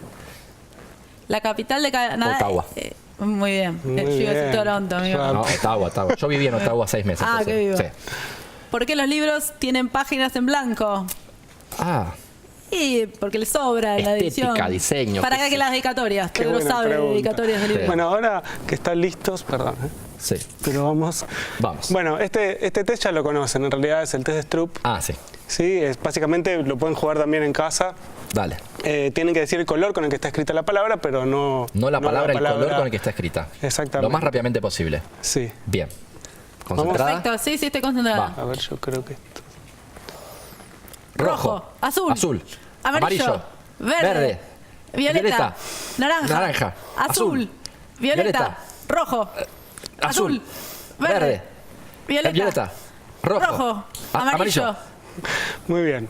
La capital de Canadá. Ottawa. Muy bien. Muy Yo iba a decir bien. Toronto, amigo. No, Ottawa. Yo viví en Ottawa 6 meses. Ah, por qué vivo. eso. Sí. ¿Por qué los libros tienen páginas en blanco? Ah, Y porque le sobra la Estética, edición. diseño, Para qué acá que sé. las dedicatorias. Qué Pedro buena sabe de pregunta. dedicatorias de libros. Bueno, ahora que están listos, perdón, sí. pero vamos. Vamos. Bueno, este test ya lo conocen, en realidad es el test de Stroop. Ah, sí. Sí, básicamente lo pueden jugar también en casa. Dale. Tienen que decir el color con el que está escrita la palabra, pero no La palabra, el color con el que está escrita. Exactamente. Lo más rápidamente posible. Sí. Bien. ¿Concentrada? Perfecto, sí, estoy concentrada. A ver, yo creo que esto. Rojo, azul, Azul. amarillo, verde, violeta, naranja, azul, violeta, rojo, azul, verde, violeta, rojo, amarillo. Muy bien.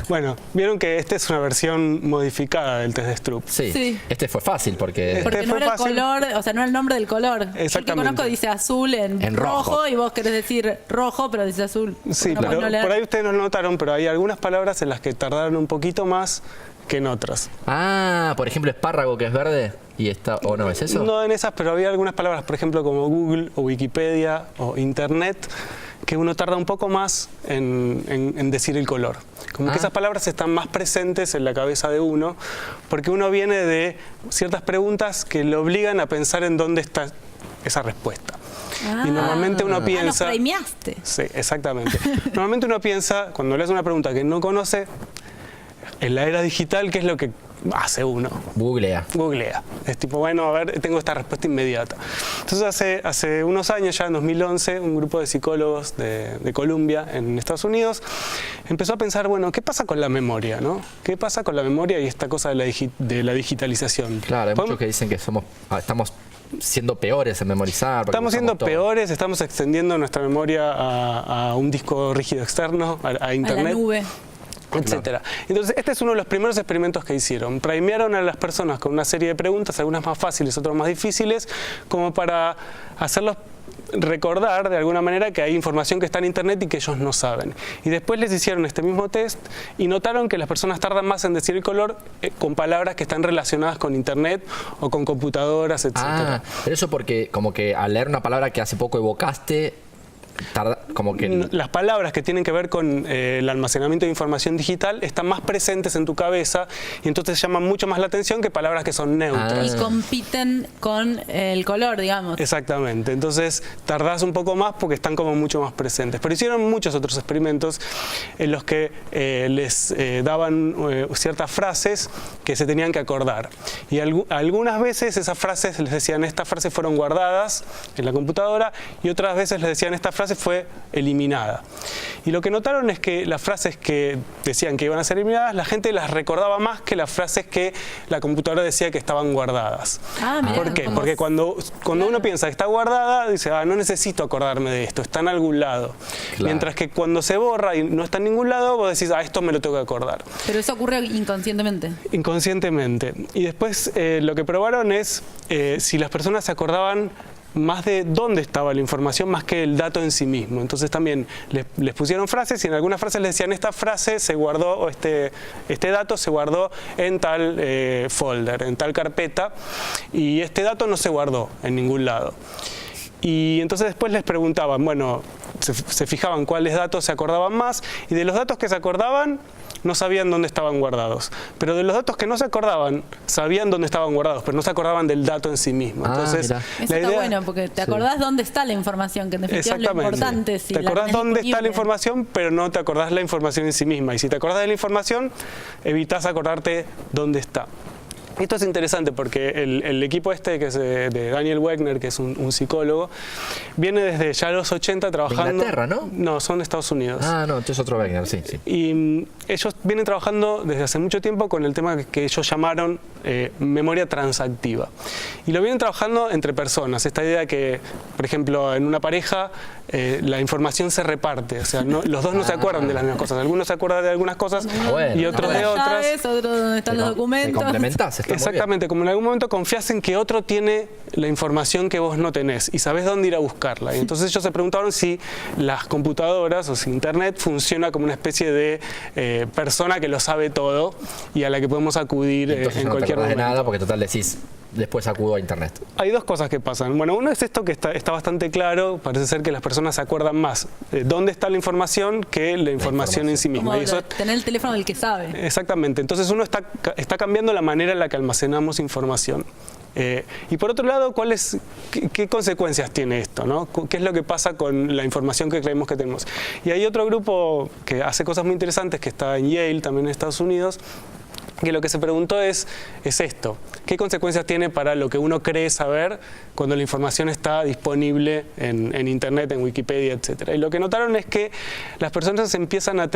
Bueno, vieron que esta es una versión modificada del test de Stroop. Sí. Sí. Este fue fácil porque... Porque no fue era el fácil. color, o sea, no era el nombre del color. Yo el que Exactamente. conozco dice azul en rojo y vos querés decir rojo, pero dice azul. Sí, No pero podés no leer. por ahí ustedes no lo notaron, pero hay algunas palabras en las que tardaron un poquito más que en otras. Ah, por ejemplo, espárrago que es verde y está... ¿O no es eso? No en esas, pero había algunas palabras, por ejemplo, como Google o Wikipedia o Internet, que uno tarda un poco más en decir el color. Como que esas palabras están más presentes en la cabeza de uno, porque uno viene de ciertas preguntas que le obligan a pensar en dónde está esa respuesta. Y normalmente uno nos piensa... premiaste. Sí, exactamente. Normalmente uno piensa, cuando le hace una pregunta que no conoce, en la era digital, ¿qué es lo que hace uno? Googlea. Googlea. Es tipo, bueno, a ver, tengo esta respuesta inmediata. Entonces hace unos años, ya en 2011, un grupo de psicólogos de Columbia, en Estados Unidos, empezó a pensar, bueno, ¿qué pasa con la memoria, no? ¿Qué pasa con la memoria y esta cosa de la digitalización? Claro, hay muchos que dicen que estamos siendo peores en memorizar. porque Estamos siendo usamos todo. peores, estamos extendiendo nuestra memoria a un disco rígido externo, a Internet. A la nube. Etcétera. Entonces, este es uno de los primeros experimentos que hicieron. Primearon a las personas con una serie de preguntas, algunas más fáciles, otras más difíciles, como para hacerlos recordar de alguna manera que hay información que está en Internet y que ellos no saben. Y después les hicieron este mismo test y notaron que las personas tardan más en decir el color con palabras que están relacionadas con Internet o con computadoras, etcétera. Ah, pero eso porque como que al leer una palabra que hace poco evocaste, como que... Las palabras que tienen que ver con el almacenamiento de información digital están más presentes en tu cabeza y entonces llaman mucho más la atención que palabras que son neutras. Y compiten con el color, digamos. Exactamente, entonces tardás un poco más porque están como mucho más presentes. Pero hicieron muchos otros experimentos en los que les daban ciertas frases que se tenían que acordar. Y algunas veces esas frases les decían, estas frases fueron guardadas en la computadora, y otras veces les decían, esta frase fue eliminada. Y lo que notaron es que las frases que decían que iban a ser eliminadas, la gente las recordaba más que las frases que la computadora decía que estaban guardadas. Mirá, ¿Por qué? como- Porque cuando uno piensa que está guardada, dice, no necesito acordarme de esto, está en algún lado. Claro. Mientras que cuando se borra y no está en ningún lado, vos decís, esto me lo tengo que acordar. Pero eso ocurre inconscientemente. Inconscientemente. Y después lo que probaron es si las personas se acordaban más de dónde estaba la información más que el dato en sí mismo. Entonces también les pusieron frases y en algunas frases les decían, esta frase se guardó, o este dato se guardó en tal folder, en tal carpeta, y este dato no se guardó en ningún lado. Y entonces después les preguntaban, bueno, se fijaban cuáles datos se acordaban más, y de los datos que se acordaban, no sabían dónde estaban guardados. Pero de los datos que no se acordaban, sabían dónde estaban guardados, pero no se acordaban del dato en sí mismo. Entonces, Eso está bueno, porque te acordás dónde está la información, que en definitiva es lo importante. Si te acordás dónde está la información, pero no te acordás la información en sí misma. Y si te acordás de la información, evitás acordarte dónde está. Esto es interesante porque el equipo este, que es de Daniel Wegner, que es un psicólogo, viene desde ya los 80 trabajando... ¿De Inglaterra, no? No, son de Estados Unidos. Ah, no, entonces otro Wegner, sí. Y ellos vienen trabajando desde hace mucho tiempo con el tema que ellos llamaron memoria transactiva. Y lo vienen trabajando entre personas. Esta idea que, por ejemplo, en una pareja la información se reparte. O sea, los dos no se acuerdan de las mismas cosas. Algunos se acuerdan de algunas cosas y otros de otras. Otros donde están los documentos. Te complementás. Exactamente, como en algún momento confías en que otro tiene la información que vos no tenés y sabés dónde ir a buscarla. Y entonces ellos se preguntaron si las computadoras o si Internet funciona como una especie de persona que lo sabe todo y a la que podemos acudir entonces en cualquier momento. No te acordás de nada porque total decís, después acudo a Internet. Hay dos cosas que pasan. Bueno, uno es esto que está bastante claro. Parece ser que las personas se acuerdan más de dónde está la información que la información en sí misma. Como tener el teléfono del que sabe. Exactamente. Entonces uno está cambiando la manera en la que almacenamos información. Y por otro lado, ¿qué consecuencias tiene esto, ¿no? ¿Qué es lo que pasa con la información que creemos que tenemos? Y hay otro grupo que hace cosas muy interesantes, que está en Yale, también en Estados Unidos, que lo que se preguntó es esto: ¿qué consecuencias tiene para lo que uno cree saber cuando la información está disponible en Internet, en Wikipedia, etcétera? Y lo que notaron es que las personas empiezan a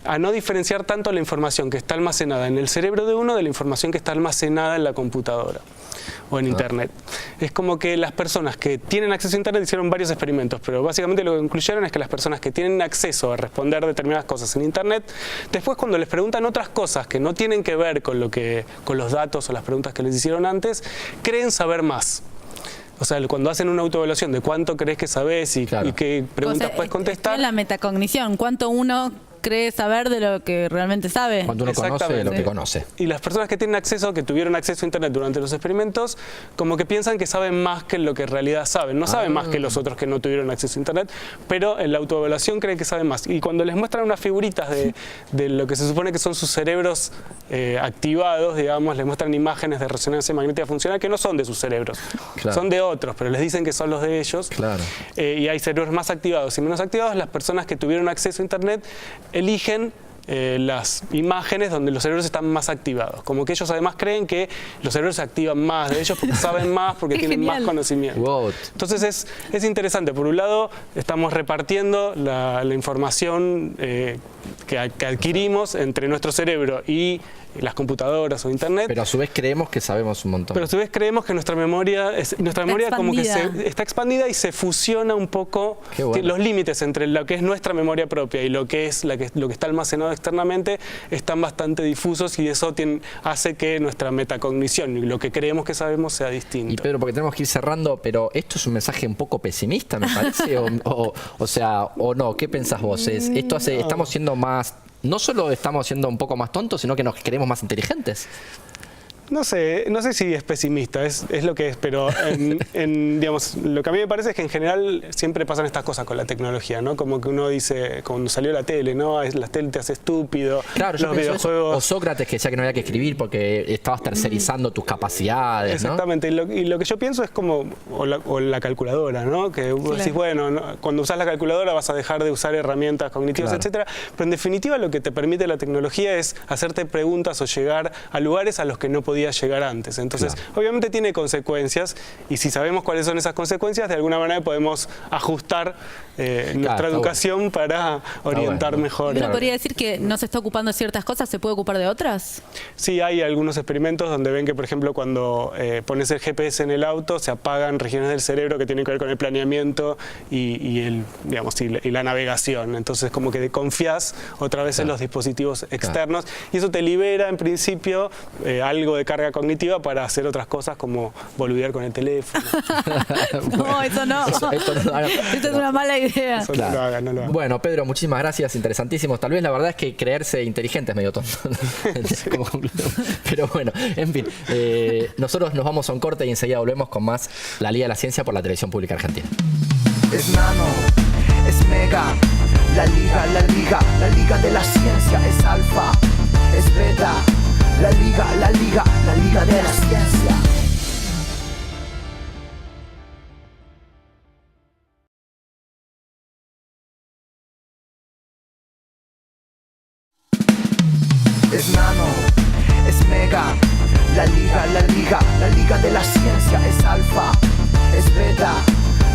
a no diferenciar tanto la información que está almacenada en el cerebro de uno de la información que está almacenada en la computadora o en Internet. Es como que las personas que tienen acceso a Internet hicieron varios experimentos, pero básicamente lo que concluyeron es que las personas que tienen acceso a responder determinadas cosas en Internet, después cuando les preguntan otras cosas que no tienen que ver con los datos o las preguntas que les hicieron antes, creen saber más. O sea, cuando hacen una autoevaluación de cuánto crees que sabes y qué preguntas puedes contestar. Es la metacognición, cuánto uno cree saber de lo que realmente sabe. Cuando uno conoce lo que conoce. Y las personas que tienen acceso, que tuvieron acceso a Internet durante los experimentos, como que piensan que saben más que lo que en realidad saben. No saben más que los otros que no tuvieron acceso a Internet, pero en la autoevaluación creen que saben más. Y cuando les muestran unas figuritas de lo que se supone que son sus cerebros activados, digamos, les muestran imágenes de resonancia magnética funcional que no son de sus cerebros, son de otros, pero les dicen que son los de ellos. Y hay cerebros más activados y menos activados. Las personas que tuvieron acceso a Internet eligen las imágenes donde los cerebros están más activados. Como que ellos además creen que los cerebros se activan más de ellos porque saben más, porque tienen más conocimiento. Entonces es interesante. Por un lado, estamos repartiendo la información que adquirimos entre nuestro cerebro y las computadoras o Internet. Pero a su vez creemos que sabemos un montón. Pero a su vez creemos que nuestra memoria como que está expandida y se fusiona un poco. Los límites entre lo que es nuestra memoria propia y lo que es lo que está almacenado externamente están bastante difusos, y eso hace que nuestra metacognición y lo que creemos que sabemos sea distinto. Y Pedro, porque tenemos que ir cerrando, pero esto es un mensaje un poco pesimista, me parece, o sea, o no, ¿qué pensás vos? Estamos siendo más... No solo estamos siendo un poco más tontos, sino que nos queremos más inteligentes. No sé si es pesimista, es lo que es, pero digamos, lo que a mí me parece es que en general siempre pasan estas cosas con la tecnología, ¿no? Como que uno dice, cuando salió la tele, ¿no? La tele te hace estúpido, claro, los videojuegos... O Sócrates, que decía que no había que escribir porque estabas tercerizando tus capacidades, exactamente, ¿no? Y lo que yo pienso es como, o la calculadora, ¿no? Que vos decís, bueno, cuando usás la calculadora vas a dejar de usar herramientas cognitivas, etcétera, pero en definitiva lo que te permite la tecnología es hacerte preguntas o llegar a lugares a los que no podías llegar antes. Entonces, obviamente tiene consecuencias, y si sabemos cuáles son esas consecuencias, de alguna manera podemos ajustar nuestra educación para orientar mejor. ¿Uno podría decir que no se está ocupando de ciertas cosas, se puede ocupar de otras? Sí, hay algunos experimentos donde ven que, por ejemplo, cuando pones el GPS en el auto, se apagan regiones del cerebro que tienen que ver con el planeamiento y la navegación. Entonces, como que confías otra vez en los dispositivos externos, y eso te libera, en principio, algo de carga cognitiva para hacer otras cosas como boludear con el teléfono. No, eso no. Esto es una mala idea. Eso no lo hagan. Bueno, Pedro, muchísimas gracias, interesantísimos. Tal vez la verdad es que creerse inteligente es medio tonto. Pero bueno, en fin. Nosotros nos vamos a un corte y enseguida volvemos con más La Liga de la Ciencia por la Televisión Pública Argentina. Es nano, es mega, la liga de la ciencia. ciencia es alfa, es beta. La liga de la ciencia. Es nano, es mega. La liga de la ciencia es alfa, es beta.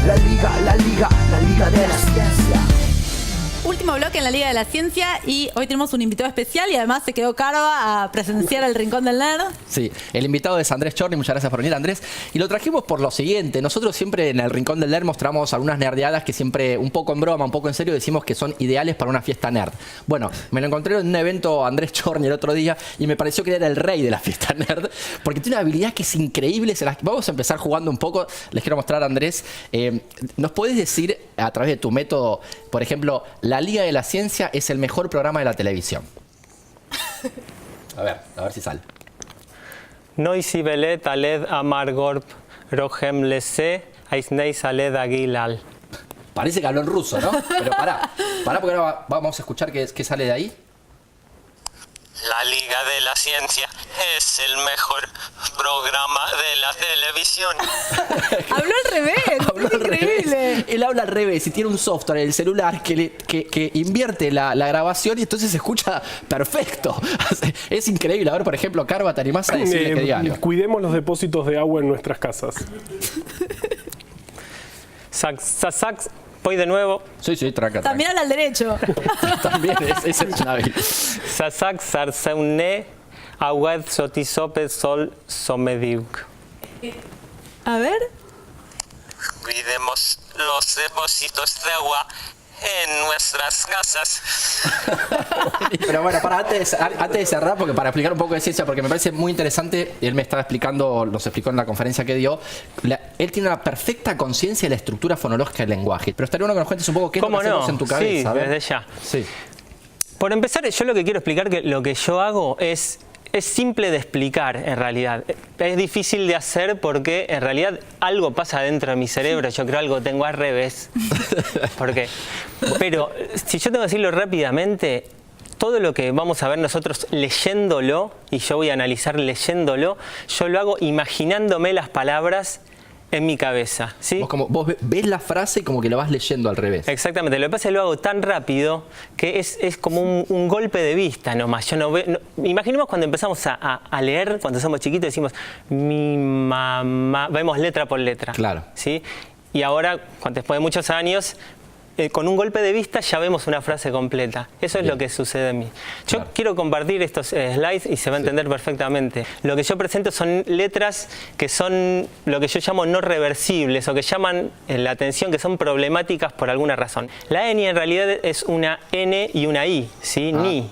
La liga de la ciencia. Último bloque en la Liga de la Ciencia y hoy tenemos un invitado especial y además se quedó Carva a presenciar el Rincón del Nerd. Sí, el invitado es Andrés Chorny, muchas gracias por venir, Andrés. Y lo trajimos por lo siguiente, nosotros siempre en el Rincón del Nerd mostramos algunas nerdeadas que siempre, un poco en broma, un poco en serio, decimos que son ideales para una fiesta nerd. Bueno, me lo encontré en un evento Andrés Chorny el otro día y me pareció que era el rey de la fiesta nerd, porque tiene una habilidad que es increíble. Vamos a empezar jugando un poco, les quiero mostrar, Andrés. ¿Nos podés decir, a través de tu método, por ejemplo, la Liga de la Ciencia es el mejor programa de la televisión? A ver si sale. Noisi belet aled amargorp rohem lese aisnei saled agilal. Parece que habló en ruso, ¿no? Pero pará porque ahora vamos a escuchar qué sale de ahí. La Liga de la Ciencia es el mejor programa de la televisión. Habló al revés. Habló al revés. Él habla al revés y tiene un software en el celular que invierte la grabación y entonces se escucha perfecto. Es increíble. A ver, por ejemplo, Carva, ¿te animás a decirle que diga algo? Cuidemos los depósitos de agua en nuestras casas. Sax, voy de nuevo. Sí, tranca. También habla al derecho. También es excepcional. Sasak sarseune awed sotisope sol somediuk. A ver. Cuidemos los depósitos de agua en nuestras casas. Pero bueno, antes de cerrar, porque para explicar un poco de ciencia, porque me parece muy interesante, él me estaba explicando, nos explicó en la conferencia que dio, él tiene una perfecta conciencia de la estructura fonológica del lenguaje. Pero estaría bueno que nos cuentes un poco qué es lo que hacemos en tu cabeza. Sí, desde ya. Sí. Por empezar, yo lo que quiero explicar, que lo que yo hago es simple de explicar en realidad. Es difícil de hacer porque en realidad algo pasa dentro de mi cerebro. Yo creo algo tengo al revés. ¿Por qué? Pero si yo tengo que decirlo rápidamente, todo lo que vamos a ver nosotros leyéndolo, y yo voy a analizar leyéndolo, yo lo hago imaginándome las palabras en mi cabeza, ¿sí? Vos ves la frase y como que la vas leyendo al revés. Exactamente. Lo que pasa es que lo hago tan rápido que es como un golpe de vista nomás. Yo no veo. Imaginemos cuando empezamos a leer, cuando somos chiquitos, decimos mi mamá, vemos letra por letra. Claro. ¿Sí? Y ahora, después de muchos años, con un golpe de vista ya vemos una frase completa. Eso es lo que sucede en mí. Yo quiero compartir estos slides y se va a entender perfectamente. Lo que yo presento son letras que son lo que yo llamo no reversibles o que llaman la atención, que son problemáticas por alguna razón. La ñ en realidad es una N y una I, ¿sí? Ni.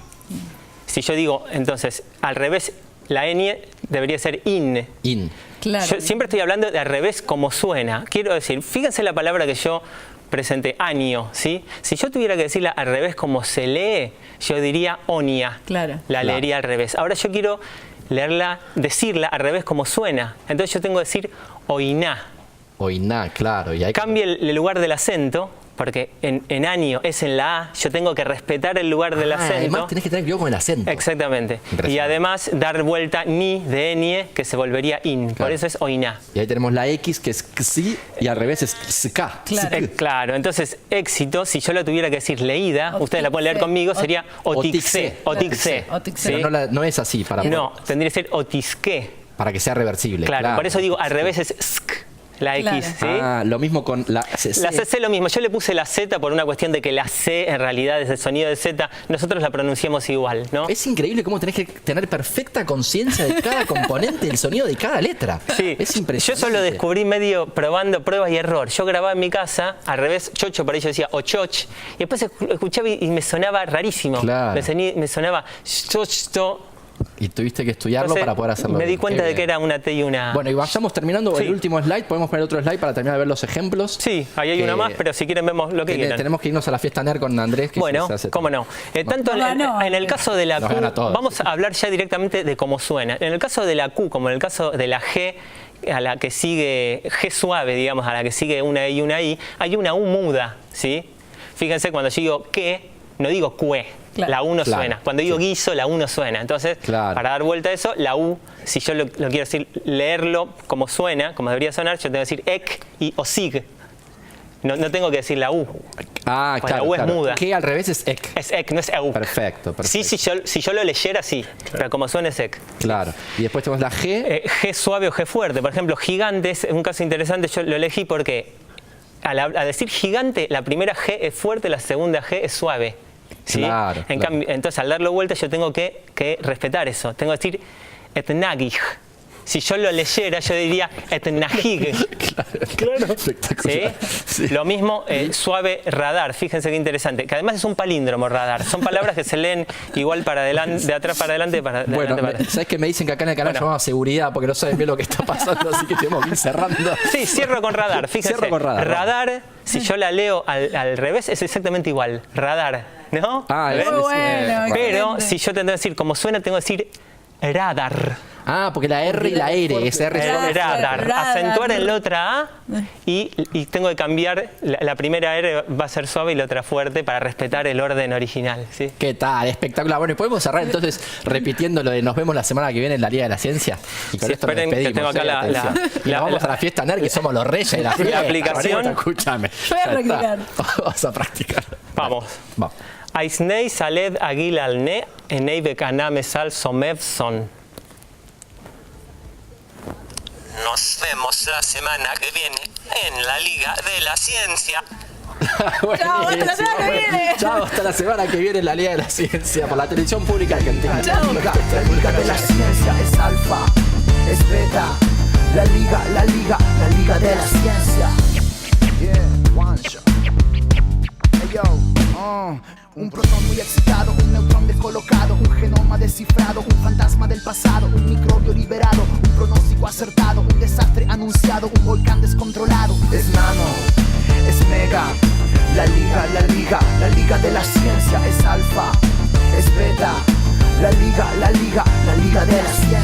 Si yo digo, entonces, al revés, la ñ debería ser in. In. Claro. Yo siempre estoy hablando de al revés como suena. Quiero decir, fíjense la palabra que yo presenté, año, ¿sí? Si yo tuviera que decirla al revés como se lee, yo diría onia. Claro. La leería al revés. Ahora yo quiero decirla al revés como suena. Entonces yo tengo que decir oiná. Oiná, claro. Y ahí cambie el lugar del acento, porque en año es en la A, yo tengo que respetar el lugar del acento. Además tenés que tener cuidado con el acento. Exactamente. Y además dar vuelta ni de ñ, que se volvería in. Claro. Por eso es oiná. Y ahí tenemos la X, que es xi, y al revés es ska. Claro. Claro. Entonces, éxito, si yo la tuviera que decir leída, ustedes la pueden leer conmigo, sería otixe. Otixe. Pero no es así. No, tendría que ser otisque. Para que sea reversible. Claro. Por eso digo, al revés es sk. La X, ¿sí? Lo mismo con la CC. La CC lo mismo. Yo le puse la Z por una cuestión de que la C en realidad es el sonido de Z. Nosotros la pronunciamos igual, ¿no? Es increíble cómo tenés que tener perfecta conciencia de cada componente del sonido de cada letra. Sí. Es impresionante. Yo solo descubrí medio probando pruebas y error. Yo grababa en mi casa, al revés, chocho, por ahí yo decía ochoch. Y después escuchaba y me sonaba rarísimo. Claro. Me sonaba chocho. Y tuviste que estudiarlo para poder hacerlo. Me di cuenta de que era una T y una... Bueno, y vayamos terminando el último slide. Podemos poner otro slide para terminar de ver los ejemplos. Sí, ahí hay uno más, pero si quieren vemos lo que quieran. Tenemos que irnos a la fiesta nerd con Andrés. Bueno, cómo no. Tanto en el caso de la Q, vamos a hablar ya directamente de cómo suena. En el caso de la Q, como en el caso de la G, a la que sigue, G suave, digamos, a la que sigue una I y una I, hay una U muda, ¿sí? Fíjense, cuando yo digo que, no digo cue. Claro. La U no Claro. suena. Cuando digo guiso, la U no suena. Entonces, para dar vuelta a eso, la U, si yo lo quiero decir, leerlo como suena, como debería sonar, yo tengo que decir ek o sig. No tengo que decir la U. Ah, Pues claro. la U es muda. Que al revés es ek. Es ek, no es eu. Perfecto. Sí, si yo lo leyera, sí. Pero como suena es ek. Claro. Y después tenemos la G. G suave o G fuerte. Por ejemplo, gigante es un caso interesante. Yo lo elegí porque al decir gigante, la primera G es fuerte, la segunda G es suave. ¿Sí? Claro, En cambio, entonces, al darlo vuelta, yo tengo que respetar eso. Tengo que decir etnagig. Si yo lo leyera, yo diría etnagig. Claro. ¿Sí? Lo mismo, suave radar. Fíjense qué interesante. Que además es un palíndromo radar. Son palabras que se leen igual para adelante, de atrás para adelante, para Bueno, adelante para... ¿sabes que me dicen que acá en el canal llamamos seguridad porque no saben bien lo que está pasando, así que tenemos que ir cerrando? Sí, cierro con radar. Fíjense. Cierro con radar. Radar, si yo la leo al revés, es exactamente igual. Radar, ¿no? Ah, ¿ven? Muy bueno, Pero excelente. si yo tengo que decir como suena, tengo que decir radar. Ah, porque la R y la R, esa R son Radar. Acentuar en la otra A y tengo que cambiar. La primera R va a ser suave y la otra fuerte para respetar el orden original. ¿Sí? ¿Qué tal? Espectacular. Bueno, y podemos cerrar entonces repitiendo lo de nos vemos la semana que viene en la Liga de la Ciencia. Y con Sí, esto nos esperen que despedimos. tengo acá Atención. Y nos vamos a la fiesta NER, que somos los reyes de la fiesta. La aplicación. Escúchame. Voy a Ya está. practicar. Vamos a practicar. Vamos. Vamos. Aisnei saled agil al ne enei bekaname sal somevson. Nos vemos la semana que viene en la Liga de la Ciencia. Chao, hasta la semana que viene. Chao, hasta la semana que viene en la Liga de la Ciencia por la televisión pública argentina. La Liga de la Ciencia es alfa, es beta. La Liga de la Ciencia. Yeah, one shot. Hey yo, un protón muy excitado, un neutrón descolocado, un genoma descifrado, un fantasma del pasado, un microbio liberado, un pronóstico acertado, un desastre anunciado, un volcán descontrolado. Es nano, es mega. La Liga de la Ciencia es alfa, es beta. La Liga de la Ciencia.